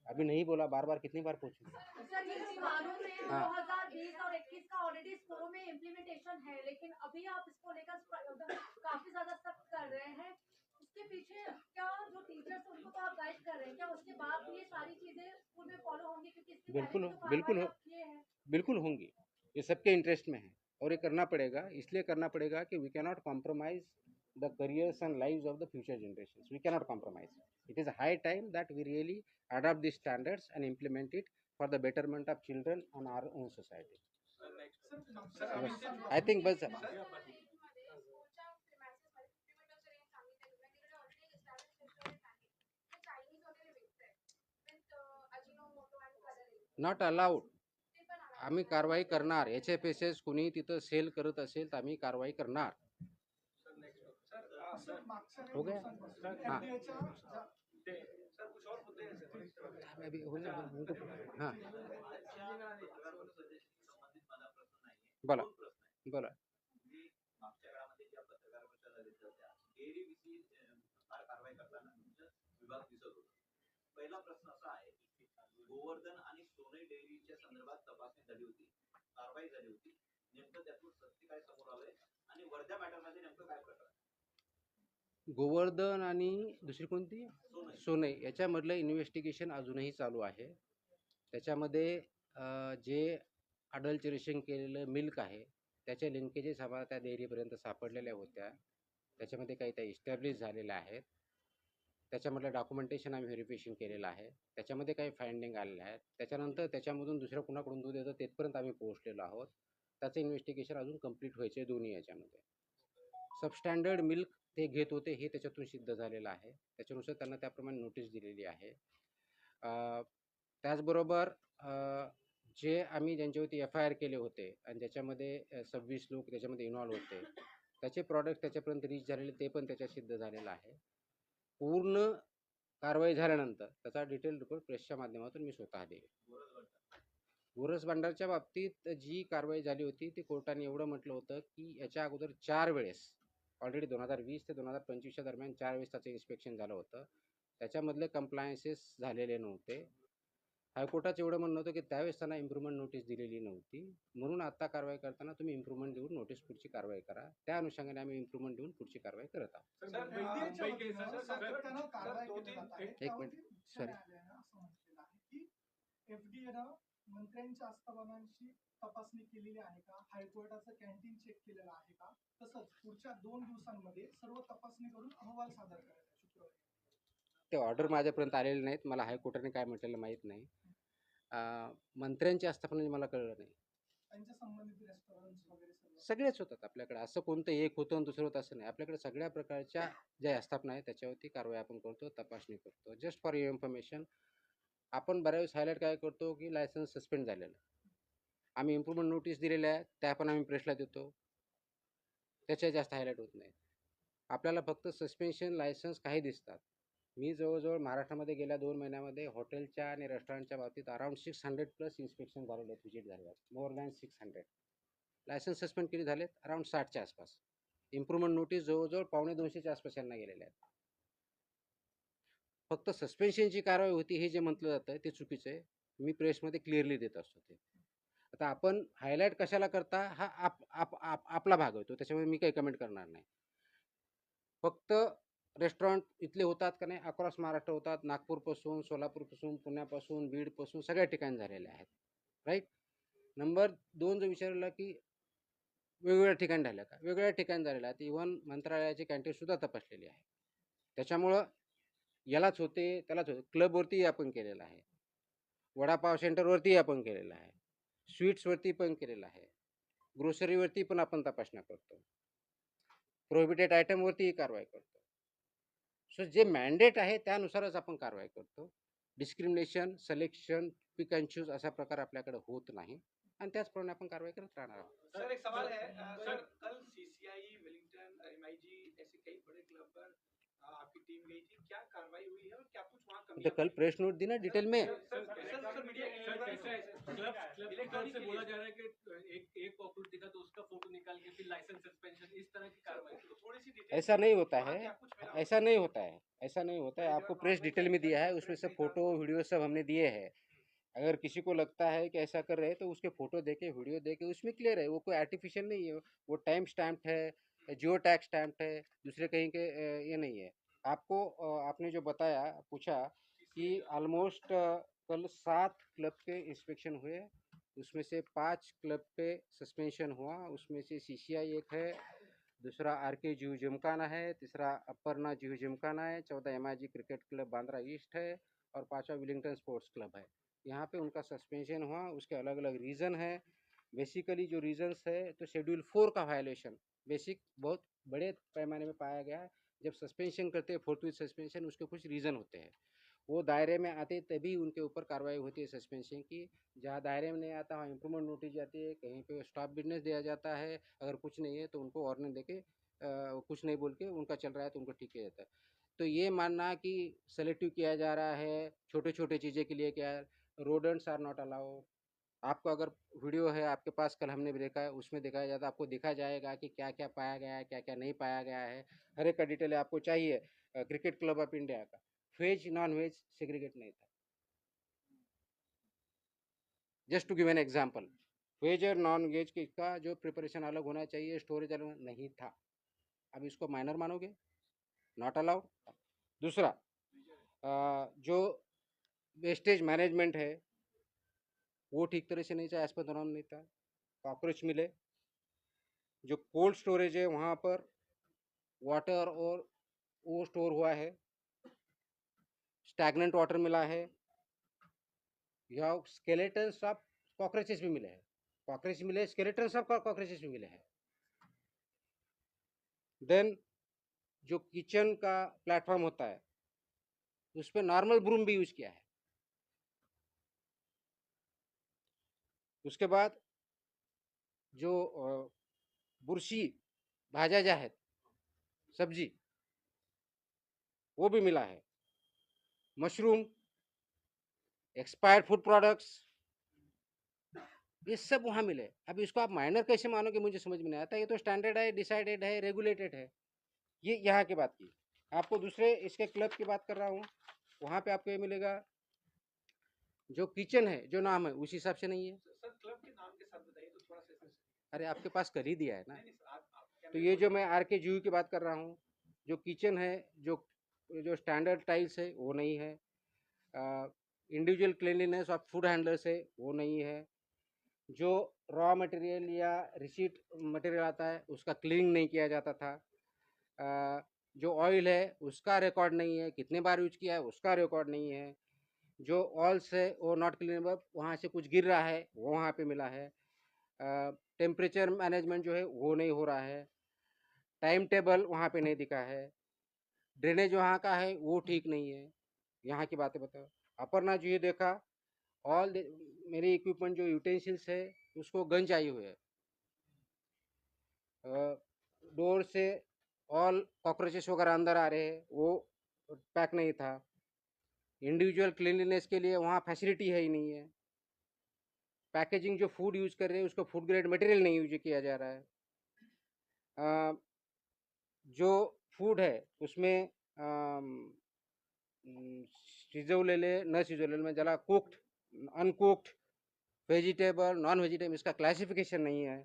S1: अभी नहीं बोला, बार बार कितनी बार पूछूं।
S9: सर ये तो मालूम है
S1: हाँ।
S9: 2020 और 21 का ऑलरेडी स्कूलों में इम्प्लीमेंटेशन है, लेकिन अभी आप इसको लेकर काफी ज्यादा सख्त कर रहे हैं। उसके पीछे क्या जो टीचर्स उनको तो आप गाइड कर रहे हैं, क्या उसके बाद भी ये सारी चीजें स्कूल में फॉलो होंगी? क्योंकि इसके
S1: बिल्कुल
S9: पहले तो
S1: बिल्कुल
S9: कार्रवाई आप किए हैं।
S1: बिल्कुल होंगी, ये सबके इंटरेस्ट में है और ये करना पड़ेगा। इसलिए करना पड़ेगा कि we can not compromise the careers and lives of the future generations. We cannot compromise. It is a high time that we really adopt these standards and implement it for the betterment of children and our own society. I think bus not allowed, आम्ही कारवाई करणार। HFSS कुणी तिथं sale करत असेल तर आम्ही कारवाई करणार। हो गया हाँ अभी हाँ बोला बोला।
S10: मागच्या काळामध्ये ज्या पत्रकार परिषदा झाल्या होत्या, डेअरीविषयी फार कारवाई करताना तुमचा विभाग दिसत होता। पहिला प्रश्न असा आहे की गोवर्धन आणि सोनई डेअरीच्या संदर्भात तपासणी झाली होती, कारवाई झाली होती, नेमकं त्यातून सत्य काय समोर आलंय आणि वर्धा मॅटरमध्ये नेमकं काय प्रकार?
S1: गोवर्धन आणि दुसरी कोणती सोनई याच्यामधलं इन्व्हेस्टिगेशन अजूनही चालू आहे। त्याच्यामध्ये जे अडल्टरेशन केलेलं मिल्क आहे त्याच्या लिंकेजेस आम्हाला त्या डेअरीपर्यंत सापडलेल्या होत्या, त्याच्यामध्ये काही त्या इस्टॅब्लिश झालेल्या आहेत। त्याच्यामधलं डॉक्युमेंटेशन आम्ही व्हेरिफिकेशन केलेलं आहे, त्याच्यामध्ये काही फाइंडिंग आलेल्या आहेत। त्याच्यानंतर त्याच्यामधून दुसऱ्या कुणाकडून दूध येतं तेथपर्यंत आम्ही पोहोचलेलो आहोत। त्याचं इन्व्हेस्टिगेशन अजून कंप्लीट व्हायचं आहे दोन्ही याच्यामध्ये। सबस्टँडर्ड मिल्क ते घेत होते हे त्याच्यातून सिद्ध झालेलं आहे, त्याच्यानुसार त्यांना त्याप्रमाणे नोटीस दिलेली आहे। त्याचबरोबर जे आम्ही ज्यांच्यावरती FIR केले होते आणि ज्याच्यामध्ये 26 लोक त्याच्यामध्ये इन्व्हॉल्व होते, त्याचे प्रॉडक्ट त्याच्यापर्यंत रीच झालेले ते पण त्याच्यात सिद्ध झालेलं आहे। पूर्ण कारवाई झाल्यानंतर त्याचा डिटेल रिपोर्ट प्रेसच्या माध्यमातून मी स्वतः देईल. गोरस भांडारच्या बाबतीत जी कारवाई झाली होती ती कोर्टाने एवढं म्हटलं होतं की याच्या अगोदर 4 वेळेस ऑलरेडी 2020 ते 2025च्या दरम्यान 4 वेळेस त्याचं इन्स्पेक्शन झालं होतं. त्याच्यामधले कंप्लायन्सेस झालेले नव्हते. हायकोर्टाचं एवढं म्हणणं होतं की त्यावेळेस त्यांना इम्प्रूव्हमेंट नोटीस दिलेली नव्हती, म्हणून आता कारवाई करताना तुम्ही इम्प्रूव्हमेंट देऊन नोटीस पुढची कारवाई करा. त्या अनुषंगाने आम्ही इम्प्रूव्हमेंट देऊन पुढची कारवाई करत आहोत.
S8: सर, मुंबईच्या वतीनं सातत्यानं कारवाई केली जात आहे.
S1: एक
S8: त्यावरती
S1: मिनिट,
S8: उच्च
S1: sorry.
S8: न्यायालयानं असं म्हटलेलं आहे की एफडीएनं मंत्र्यांच्या आस्थापनांची तपासणी केलेली आहे का, हायकोर्टाचं कॅन्टीन चेक केलेलं आहे का, तसंच पुढच्या 2 दिवसांमध्ये सर्व तपासणी करून अहवाल सादर करायचा आहे शुक्रवारी.
S1: ते ऑर्डर माझ्यापर्यंत आलेले नाहीत. मला हायकोर्टाने काय म्हटलेलं माहीत नाही. मंत्र्यांची आस्थापना मला कळलं नाही.
S8: त्यांच्या संबंधित रेस्टॉरंट्स वगैरे सर्व
S1: सगळेच होतात आपल्याकडे, असं कोणतं एक होतं आणि दुसरं होतं असं नाही. आपल्याकडे सगळ्या प्रकारच्या ज्या आस्थापना आहेत त्याच्यावरती कारवाई आपण करतो, तपासणी करतो. जस्ट फॉर युअर इन्फॉर्मेशन, आपण बऱ्याच वेळेस हायलाईट काय करतो की लायसन्स सस्पेंड झालेलं. आम्ही इम्प्रूव्हमेंट नोटीस दिलेल्या आहेत, त्या पण आम्ही प्रेसला देतो, त्याच्या जास्त हायलाईट होत नाही. आपल्याला फक्त सस्पेन्शन लायसन्स काही दिसतात. मी जवळजवळ महाराष्ट्रामध्ये गेल्या 2 महिन्यामध्ये हॉटेलच्या आणि रेस्टॉरंटच्या बाबतीत अराउंड 600+ इन्स्पेक्शन झालेले आहेत, व्हिजिट झालेले आहेत, मोर दॅन 600. लायसन्स सस्पेंड केले झालेत अराउंड 60च्या आसपास. इम्प्रूव्हमेंट नोटीस जवळजवळ 250च्या आसपास यांना गेलेल्या आहेत. फक्त सस्पेन्शनची कारवाई होती हे जे म्हटलं जातं ते चुकीचं आहे. मी प्रेसमध्ये क्लिअरली देत असतो ते. आता आपण हायलाईट कशाला करता हा आपला भाग होतो, त्याच्यामुळे मी काही कमेंट करणार नाही. फक्त रेस्टॉरंट इथले होतात का नाही, अक्रॉस महाराष्ट्र होतात, नागपूरपासून, सोलापूरपासून, पुण्यापासून, बीडपासून सगळ्या ठिकाणी झालेले आहेत. राईट. नंबर 2 जो विचारला की वेगवेगळ्या ठिकाणी झाल्या का, वेगवेगळ्या ठिकाणी झालेल्या आहेत. इव्हन मंत्रालयाची कॅन्टीनसुद्धा तपासलेली आहे. त्याच्यामुळं यालाच होते त्यालाच होते. क्लबवरतीही आपण केलेलं आहे, वडापाव सेंटरवरतीही आपण केलेलं आहे, स्वीट्सवरती पण केलेलं आहे, ग्रोसरीवरती पण आपण तपासण्या करतो, प्रोहिबिटेड आयटमवरतीही कारवाई करतो. सो जे मॅन्डेट आहे त्यानुसारच आपण कारवाई करतो. Discrimination, selection, pick and choose असा प्रकार आपल्याकडे होत नाही आणि त्याचप्रमाणे आपण कारवाई करत राहणार आहोत.
S4: सर एक सवाल है सर, कल सीसीआई, वेलिंगटन, एमआईजी ऐसे कई बड़े क्लब पर आपकी टीम गई थी, क्या कार्रवाई हुई है और क्या कुछ वहाँ
S1: तो कल प्रेस नोट दी ना डिटेल में.
S4: सर मीडिया इलेक्ट्रॉनिक से बोला जा रहा है कि एक कॉकरोच दिखा तो उसका फोटो निकाल के फिर लाइसेंस सस्पेंशन, इस तरह की कार्रवाई, तो थोड़ी सी डिटेल.
S1: ऐसा नहीं होता है, ऐसा नहीं होता है, ऐसा नहीं होता है. आपको प्रेस डिटेल में दिया है, उसमें सब फोटो वीडियो सब हमने दिए हैं. अगर किसी को लगता है कि ऐसा कर रहे हैं तो उसके फोटो देखे, वीडियो देखे, उसमें क्लियर है. वो कोई आर्टिफिशियल नहीं है, वो टाइम स्टैम्प्ड है, जियो टैग स्टैम्प्ड है, दूसरे कहीं के ये नहीं है. आपको आपने जो बताया पूछा कि ऑलमोस्ट कल 7 क्लब के इंस्पेक्शन हुए, उसमें से 5 क्लब पे सस्पेंशन हुआ. उसमें से सीसीआई एक है, दूसरा आरके जूहू जिमखाना है, तीसरा अपर्णा जूहू जिमखाना है, 14 MIG cricket club Bandra east है और 5वां विलिंगटन स्पोर्ट्स क्लब है. यहाँ पे उनका सस्पेंशन हुआ. उसके अलग अलग रीज़न है. बेसिकली जो रीजंस है तो शेड्यूल 4 का वायलेशन बेसिक बहुत बड़े पैमाने में पाया गया है. जब सस्पेंशन करते हैं, फोर्थ विथ सस्पेंशन, उसके कुछ रीज़न होते हैं. वो दायरे में आते तभी उनके ऊपर कार्रवाई होती है सस्पेंशन की. जहाँ दायरे में नहीं आता वहाँ इम्प्रूवमेंट नोटिस जाती है, कहीं पे स्टॉप बिजनेस दिया जाता है. अगर कुछ नहीं है तो उनको वार्निंग देके कुछ नहीं बोल के उनका चल रहा है तो उनको ठीक किया जाता है. तो ये मानना कि सेलेक्टिव किया जा रहा है छोटे छोटे चीज़ें के लिए, क्या रोडेंट्स आर नॉट अलाउड. आपको अगर वीडियो है आपके पास, कल हमने भी देखा है, उसमें दिखाया जाता है, आपको दिखा जाएगा कि क्या क्या पाया गया है, क्या क्या नहीं पाया गया है. हर एक का डिटेल आपको चाहिए. क्रिकेट क्लब ऑफ इंडिया का वेज नॉन वेज सेग्रीगेट नहीं था. Just to give an example, veg और नॉन वेज का जो प्रिपरेशन अलग होना चाहिए, स्टोरेज अलग नहीं था. अब इसको माइनर मानोगे, नॉट अलाउड. दूसरा जो वेस्टेज मैनेजमेंट है वो ठीक तरह से नहीं था, एज पर दौरान नहीं था. कॉकरोच मिले. जो कोल्ड स्टोरेज है वहाँ पर वाटर और वो स्टोर हुआ है, स्टैगनेंट वाटर मिला है. यहाँ स्केलेटन्स ऑफ कॉकरोचेस भी मिले हैं. कॉकरोच मिले, स्केलेटन्स ऑफ कॉकरोचेस भी मिले हैं. देन जो किचन का प्लेटफॉर्म होता है उस पर नॉर्मल ब्रूम भी यूज किया है. उसके बाद जो बुरशी भाज्या ज्या आहेत, सब्जी, वो भी मिला है. मशरूम, एक्सपायर्ड फूड प्रोडक्ट्स, ये सब वहाँ मिले। अब इसको आप माइनर कैसे मानोगे, मुझे समझ में नहीं आता। ये तो स्टैंडर्ड है, डिसाइडेड है, रेगुलेटेड है। ये यहाँ की बात की। आपको दूसरे इसके क्लब की बात कर रहा हूँ, वहाँ पे आपको ये मिलेगा जो किचन है, जो नाम है उस हिसाब से नहीं है।
S4: सर क्लब के नाम के साथ बताइए तो थोड़ा सा
S1: अरे आपके पास कर ही दिया है ना।
S4: नहीं सर आप
S1: तो ये जो मैं आर के जूयू की बात कर रहा हूँ, जो किचन है, जो जो स्टैंडर्ड टाइल्स है वो नहीं है। Individual cleanliness of food handlers है वो नहीं है। जो रॉ मटेरियल या रिसीट मटेरियल आता है उसका क्लीनिंग नहीं किया जाता था। जो ऑयल है उसका रिकॉर्ड नहीं है, कितने बार यूज किया है उसका रिकॉर्ड नहीं है। जो ऑयल्स है वो नॉट क्लीनेबल, वहाँ से कुछ गिर रहा है वो वहाँ पे मिला है। टेम्परेचर मैनेजमेंट जो है वो नहीं हो रहा है। टाइम टेबल वहाँ पे नहीं दिखा है। ड्रेनेज वहाँ का है वो ठीक नहीं है। यहाँ की बातें बताओ। अपर्णा जी देखा, ऑल मेरी इक्विपमेंट जो यूटेंसिल्स है उसको गंज आई हुई है। डोर से ऑल कॉकरोचेस वगैरह अंदर आ रहे हैं, वो पैक नहीं था। इंडिविजुअल क्लीनलीनेस के लिए वहाँ फैसिलिटी है ही नहीं है। पैकेजिंग जो फूड यूज कर रहे हैं उसको फूड ग्रेड मटेरियल नहीं यूज किया जा रहा है। जो फूड है उसमें शिजवलेले न शिजवलेले में जला cooked, uncooked, vegetable, non vegetable, इसका क्लासिफिकेशन नहीं है।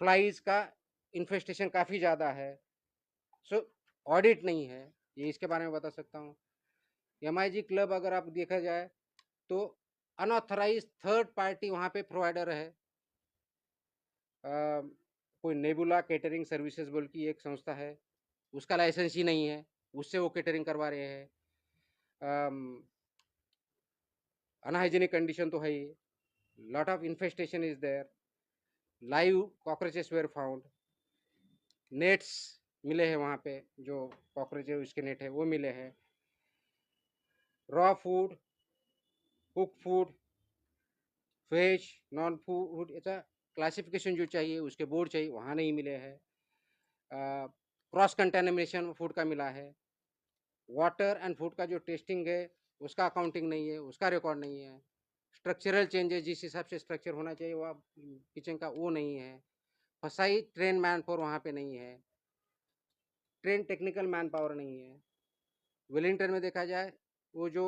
S1: फ्लाइज का इन्फेस्टेशन काफ़ी ज़्यादा है। सो ऑडिट नहीं है, ये इसके बारे में बता सकता हूँ। MIG क्लब अगर आप देखा जाए तो अनऑथराइज थर्ड पार्टी वहाँ पे प्रोवाइडर है। कोई नेबुला केटरिंग सर्विसेज बोल की एक संस्था है, उसका लाइसेंस ही नहीं है, उससे वो केटरिंग करवा रहे हैं। अनहाइजीनिक कंडीशन तो है ही, lot of infestation is there, live cockroaches were found, nets मिले हैं वहाँ पे, जो कॉकरोच उसके नेट है वो मिले हैं। Raw food, cook food, veg, non food, ऐसा क्लासिफिकेशन जो चाहिए उसके बोर्ड चाहिए वहाँ नहीं मिले हैं। क्रॉस कंटेमिनेशन फूड का मिला है। वाटर एंड फूड का जो टेस्टिंग है उसका अकाउंटिंग नहीं है, उसका रिकॉर्ड नहीं है। स्ट्रक्चरल चेंजेस जिस हिसाब से स्ट्रक्चर होना चाहिए वो किचन का वो नहीं है। फसाई ट्रेन मैन पावर वहाँ पे नहीं है, ट्रेन टेक्निकल मैन पावर नहीं है। वेलिंगटन में देखा जाए वो जो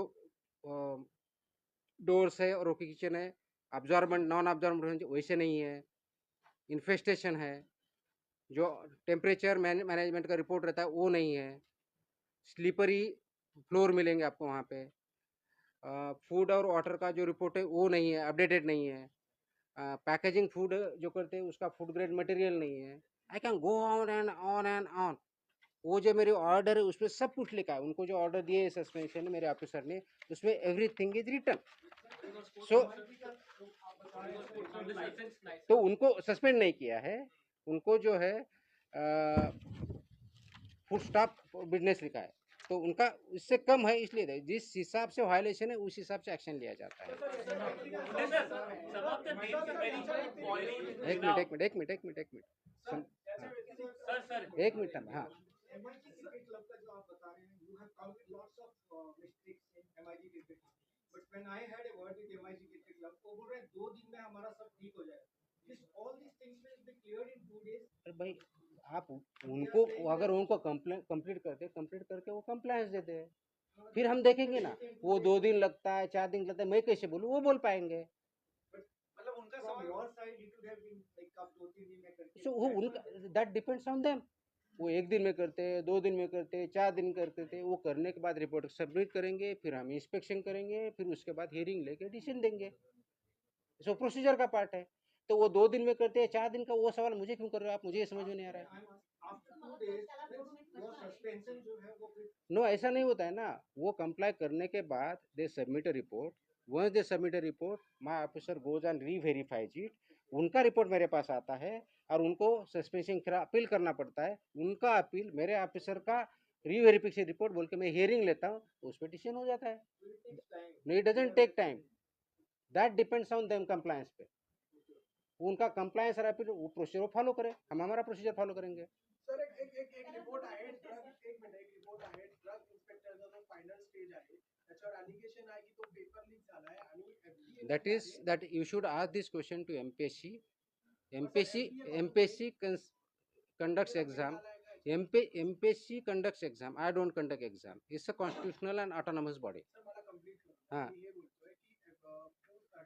S1: डोर्स है और किचन है, अब्जॉर्बेंट नॉन अब्जॉर्बेंट वैसे नहीं है। इन्फेस्टेशन है, जो टेम्परेचर मैनेजमेंट का रिपोर्ट रहता है वो नहीं है। स्लीपरी फ्लोर मिलेंगे आपको वहाँ पे। फूड और वाटर का जो रिपोर्ट है वो नहीं है, अपडेटेड नहीं है। पैकेजिंग फूड जो करते हैं उसका फूड ग्रेड मटेरियल नहीं है। I can go on end on end on. वो जो मेरे ऑर्डर है उसमें सब कुछ लिखा है, उनको जो ऑर्डर दिए सस्पेंशन मेरे ऑफिसर ने उसमें एवरीथिंग इज रिटन। सो तो उनको सस्पेंड नहीं किया है, उनको जो है फूड स्टॉप बिजनेस लिखा है, तो उनका इससे कम है, इसलिए जिस हिसाब से वायलेशन है उस हिसाब से एक्शन लिया जाता है। एक मिनट हाँ।
S5: MIG क्रिकेट क्लब का जो आप बता रहे हैं, you have counted lots of mistakes in MIG cricket club, but when I had a word with MIG cricket club, वो बोल रहे हैं 2 दिन में हमारा सब ठीक हो जाएगा। All these things will be cleared in 2 days.
S1: अरे भाई आप उनको अगर उनको कंप्लीट करके वो कंप्लायंस देते हैं, फिर हम देखेंगे ना। वो 2 दिन लगता है, 4 दिन लगता है, मैं कैसे बोलूँ, वो बोल पाएंगे।
S5: मतलब उनका from your side it would have been like आप 2-3 दिन में करके।
S1: So वो उनका that depends on them। वो 1 दिन में करते हैं, 2 दिन में करते हैं, 4 दिन करते थे। वो करने के बाद रिपोर्ट सबमिट करेंगे, फिर हम इंस्पेक्शन करेंगे, फिर उसके बाद हियरिंग लेके डिसीजन देंगे। सो प्रोसीजर का पार्ट है। तो वो 2 दिन में करते हैं, 4 दिन का, वो सवाल मुझे क्यों कर रहे हो आप, मुझे ये समझ में नहीं आ रहा है।
S5: After 2 days, your suspension जो है वो फिर
S1: नो ऐसा नहीं होता है ना। वो कंप्लाई करने के बाद they submit a report. Once they submit a report, my officer goes and reverifies it. उनका रिपोर्ट मेरे पास आता है और उनको सस्पेंशन का अपील करना पड़ता है। उनका अपील मेरे ऑफिसर का रीवेरिफिकेशन रिपोर्ट बोल के मैं हियरिंग लेता हूँ, उस पर डिसीजन हो जाता है। No it doesn't take time, that depends on them compliance पे। उनका कंप्लायंस और अपील वो प्रोसीजर फॉलो करें, हम हमारा प्रोसीजर फॉलो करेंगे।
S8: सर एक रिपोर्ट आहे ड्रग इंस्पेक्टर जो
S5: त्याच्यावर अलिगेशन आहे की तो पेपर लीक झालाय आणि FDA
S1: that you should ask this question to MPSC. MPSC conducts exam. MPSC conducts exam. I don't conduct exam. It's a constitutional and autonomous body.
S5: Sir मला complete
S1: हा.
S5: मी हे बोलतोय की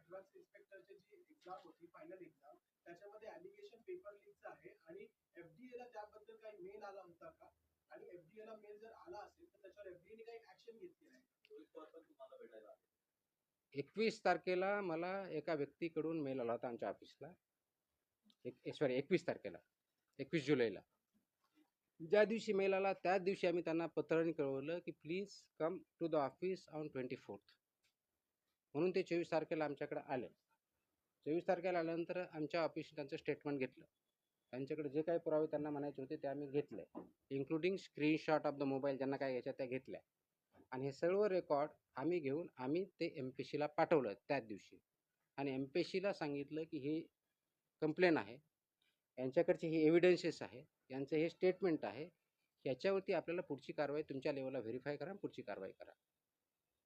S5: ड्रग्स इन्स्पेक्टरची जी एक्झाम होती final exam त्याच्यामध्ये allegation paper लीकचं आहे आणि FDA ला त्याबद्दल काही मेल आला होता का आणि FDA ला मेल जर आला असेल तर त्याच्यावर FDA ने काही ऍक्शन घेतली आहे
S1: 21 तारखेला मला एका व्यक्तीकडून मेल आला होता आमच्या ऑफिसला. सॉरी 21 तारखेला, 21 जुलैला. ज्या दिवशी मेल आला त्याच दिवशी आम्ही त्यांना पत्राने कळवलं की please come to the office on 24th. म्हणून ते 24 तारखेला आमच्याकडे आले. 24 तारखेला आल्यानंतर आमच्या ऑफिसने त्यांचं स्टेटमेंट घेतलं. त्यांच्याकडे जे काही पुरावे त्यांना म्हणायचे होते ते आम्ही घेतले, including screenshot of the mobile ज्यांना काय घ्यायच्या त्या घेतल्या. आणि हे सर्व रेकॉर्ड आम्ही घेऊन आम्ही ते MPSCला पाठवलं त्याच दिवशी. आणि MPSCला सांगितलं की हे कंप्लेन आहे, यांच्याकडचे हे एव्हिडन्सेस आहे, यांचं हे स्टेटमेंट आहे, याच्यावरती आपल्याला पुढची कारवाई तुमच्या लेवलला व्हेरीफाय करा, पुढची कारवाई करा.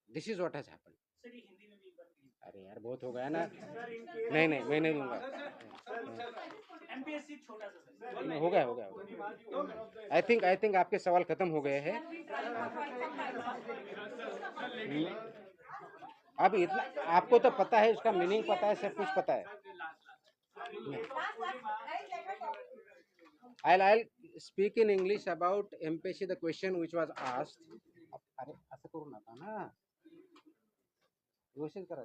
S1: This is what has happen.
S2: Sir ये हिंदी में भी एक बार प्लीज.
S1: अरे यार बहुत हो गया ना.
S2: सर इनके
S1: नहीं मैं नहीं दूंगा.
S2: MPSC छोटा सा सर.
S1: नहीं, हो गया. आई थिंक आपके सवाल खत्म हो गए हैं. अब इतना आपको तो पता है, उसका मीनिंग पता है, सब कुछ पता है. I'll speak in English about MPSC, the question which was asked. अरे असं करू नका ना, व्यवस्थित करा.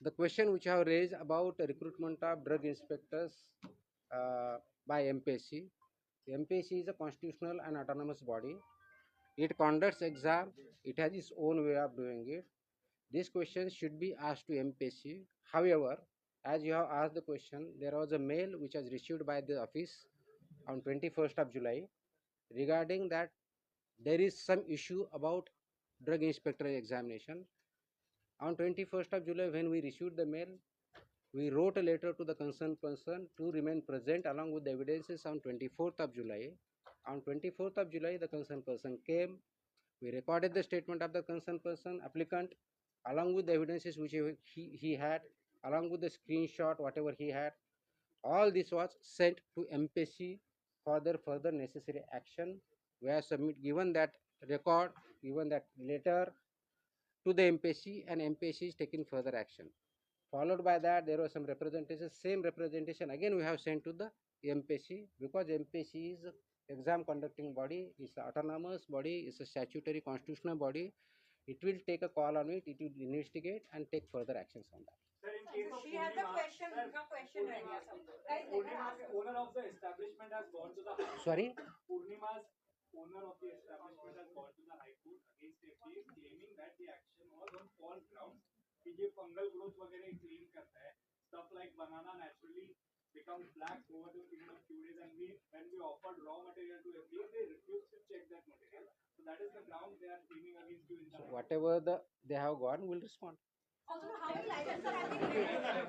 S1: The question which I have raised about recruitment of drug inspectors by MPSC. MPSC is a constitutional and autonomous body. It conducts exam. It has its own way of doing it. This question should be asked to MPSC. However, as you have asked the question, there was a mail which was received by the office on 21st of July regarding that there is some issue about drug inspector examination. On 21st of July, when we received the mail, we wrote a letter to the concerned person to remain present along with the evidences on 24th of July. On 24th of July, the concerned person came. We recorded the statement of the concerned person, applicant, along with the evidences which he had, along with the screenshot, whatever he had. All this was sent to MPSC for their further necessary action. We have given that record, given that letter to the MPSC, and MPSC is taking further action. Followed by that, there was some representation. Same representation again we have sent to the MPSC, because MPSC is exam conducting body, is an autonomous body, is a statutory constitutional body. It will take a call on it. It will investigate and take further actions on that.
S7: Sir, in case of
S9: She has a question.
S7: Sir,
S9: Her question रह गया सब. Guys, let her
S7: Purnima's
S9: ask.
S7: owner of the establishment has gone to the High Court.
S1: Sorry?
S7: Purnima's owner of the establishment has gone to the High Court against FDA, claiming that the action was on false grounds. कि ये fungal growth वगैरह clean करता है. Stuff like banana naturally becomes black over the period of few days, and when we offered raw material to FDA, they refused to check that material. So that is the ground they are claiming against you in the
S1: So whatever they have gone, will respond.
S9: Also, how many licenses are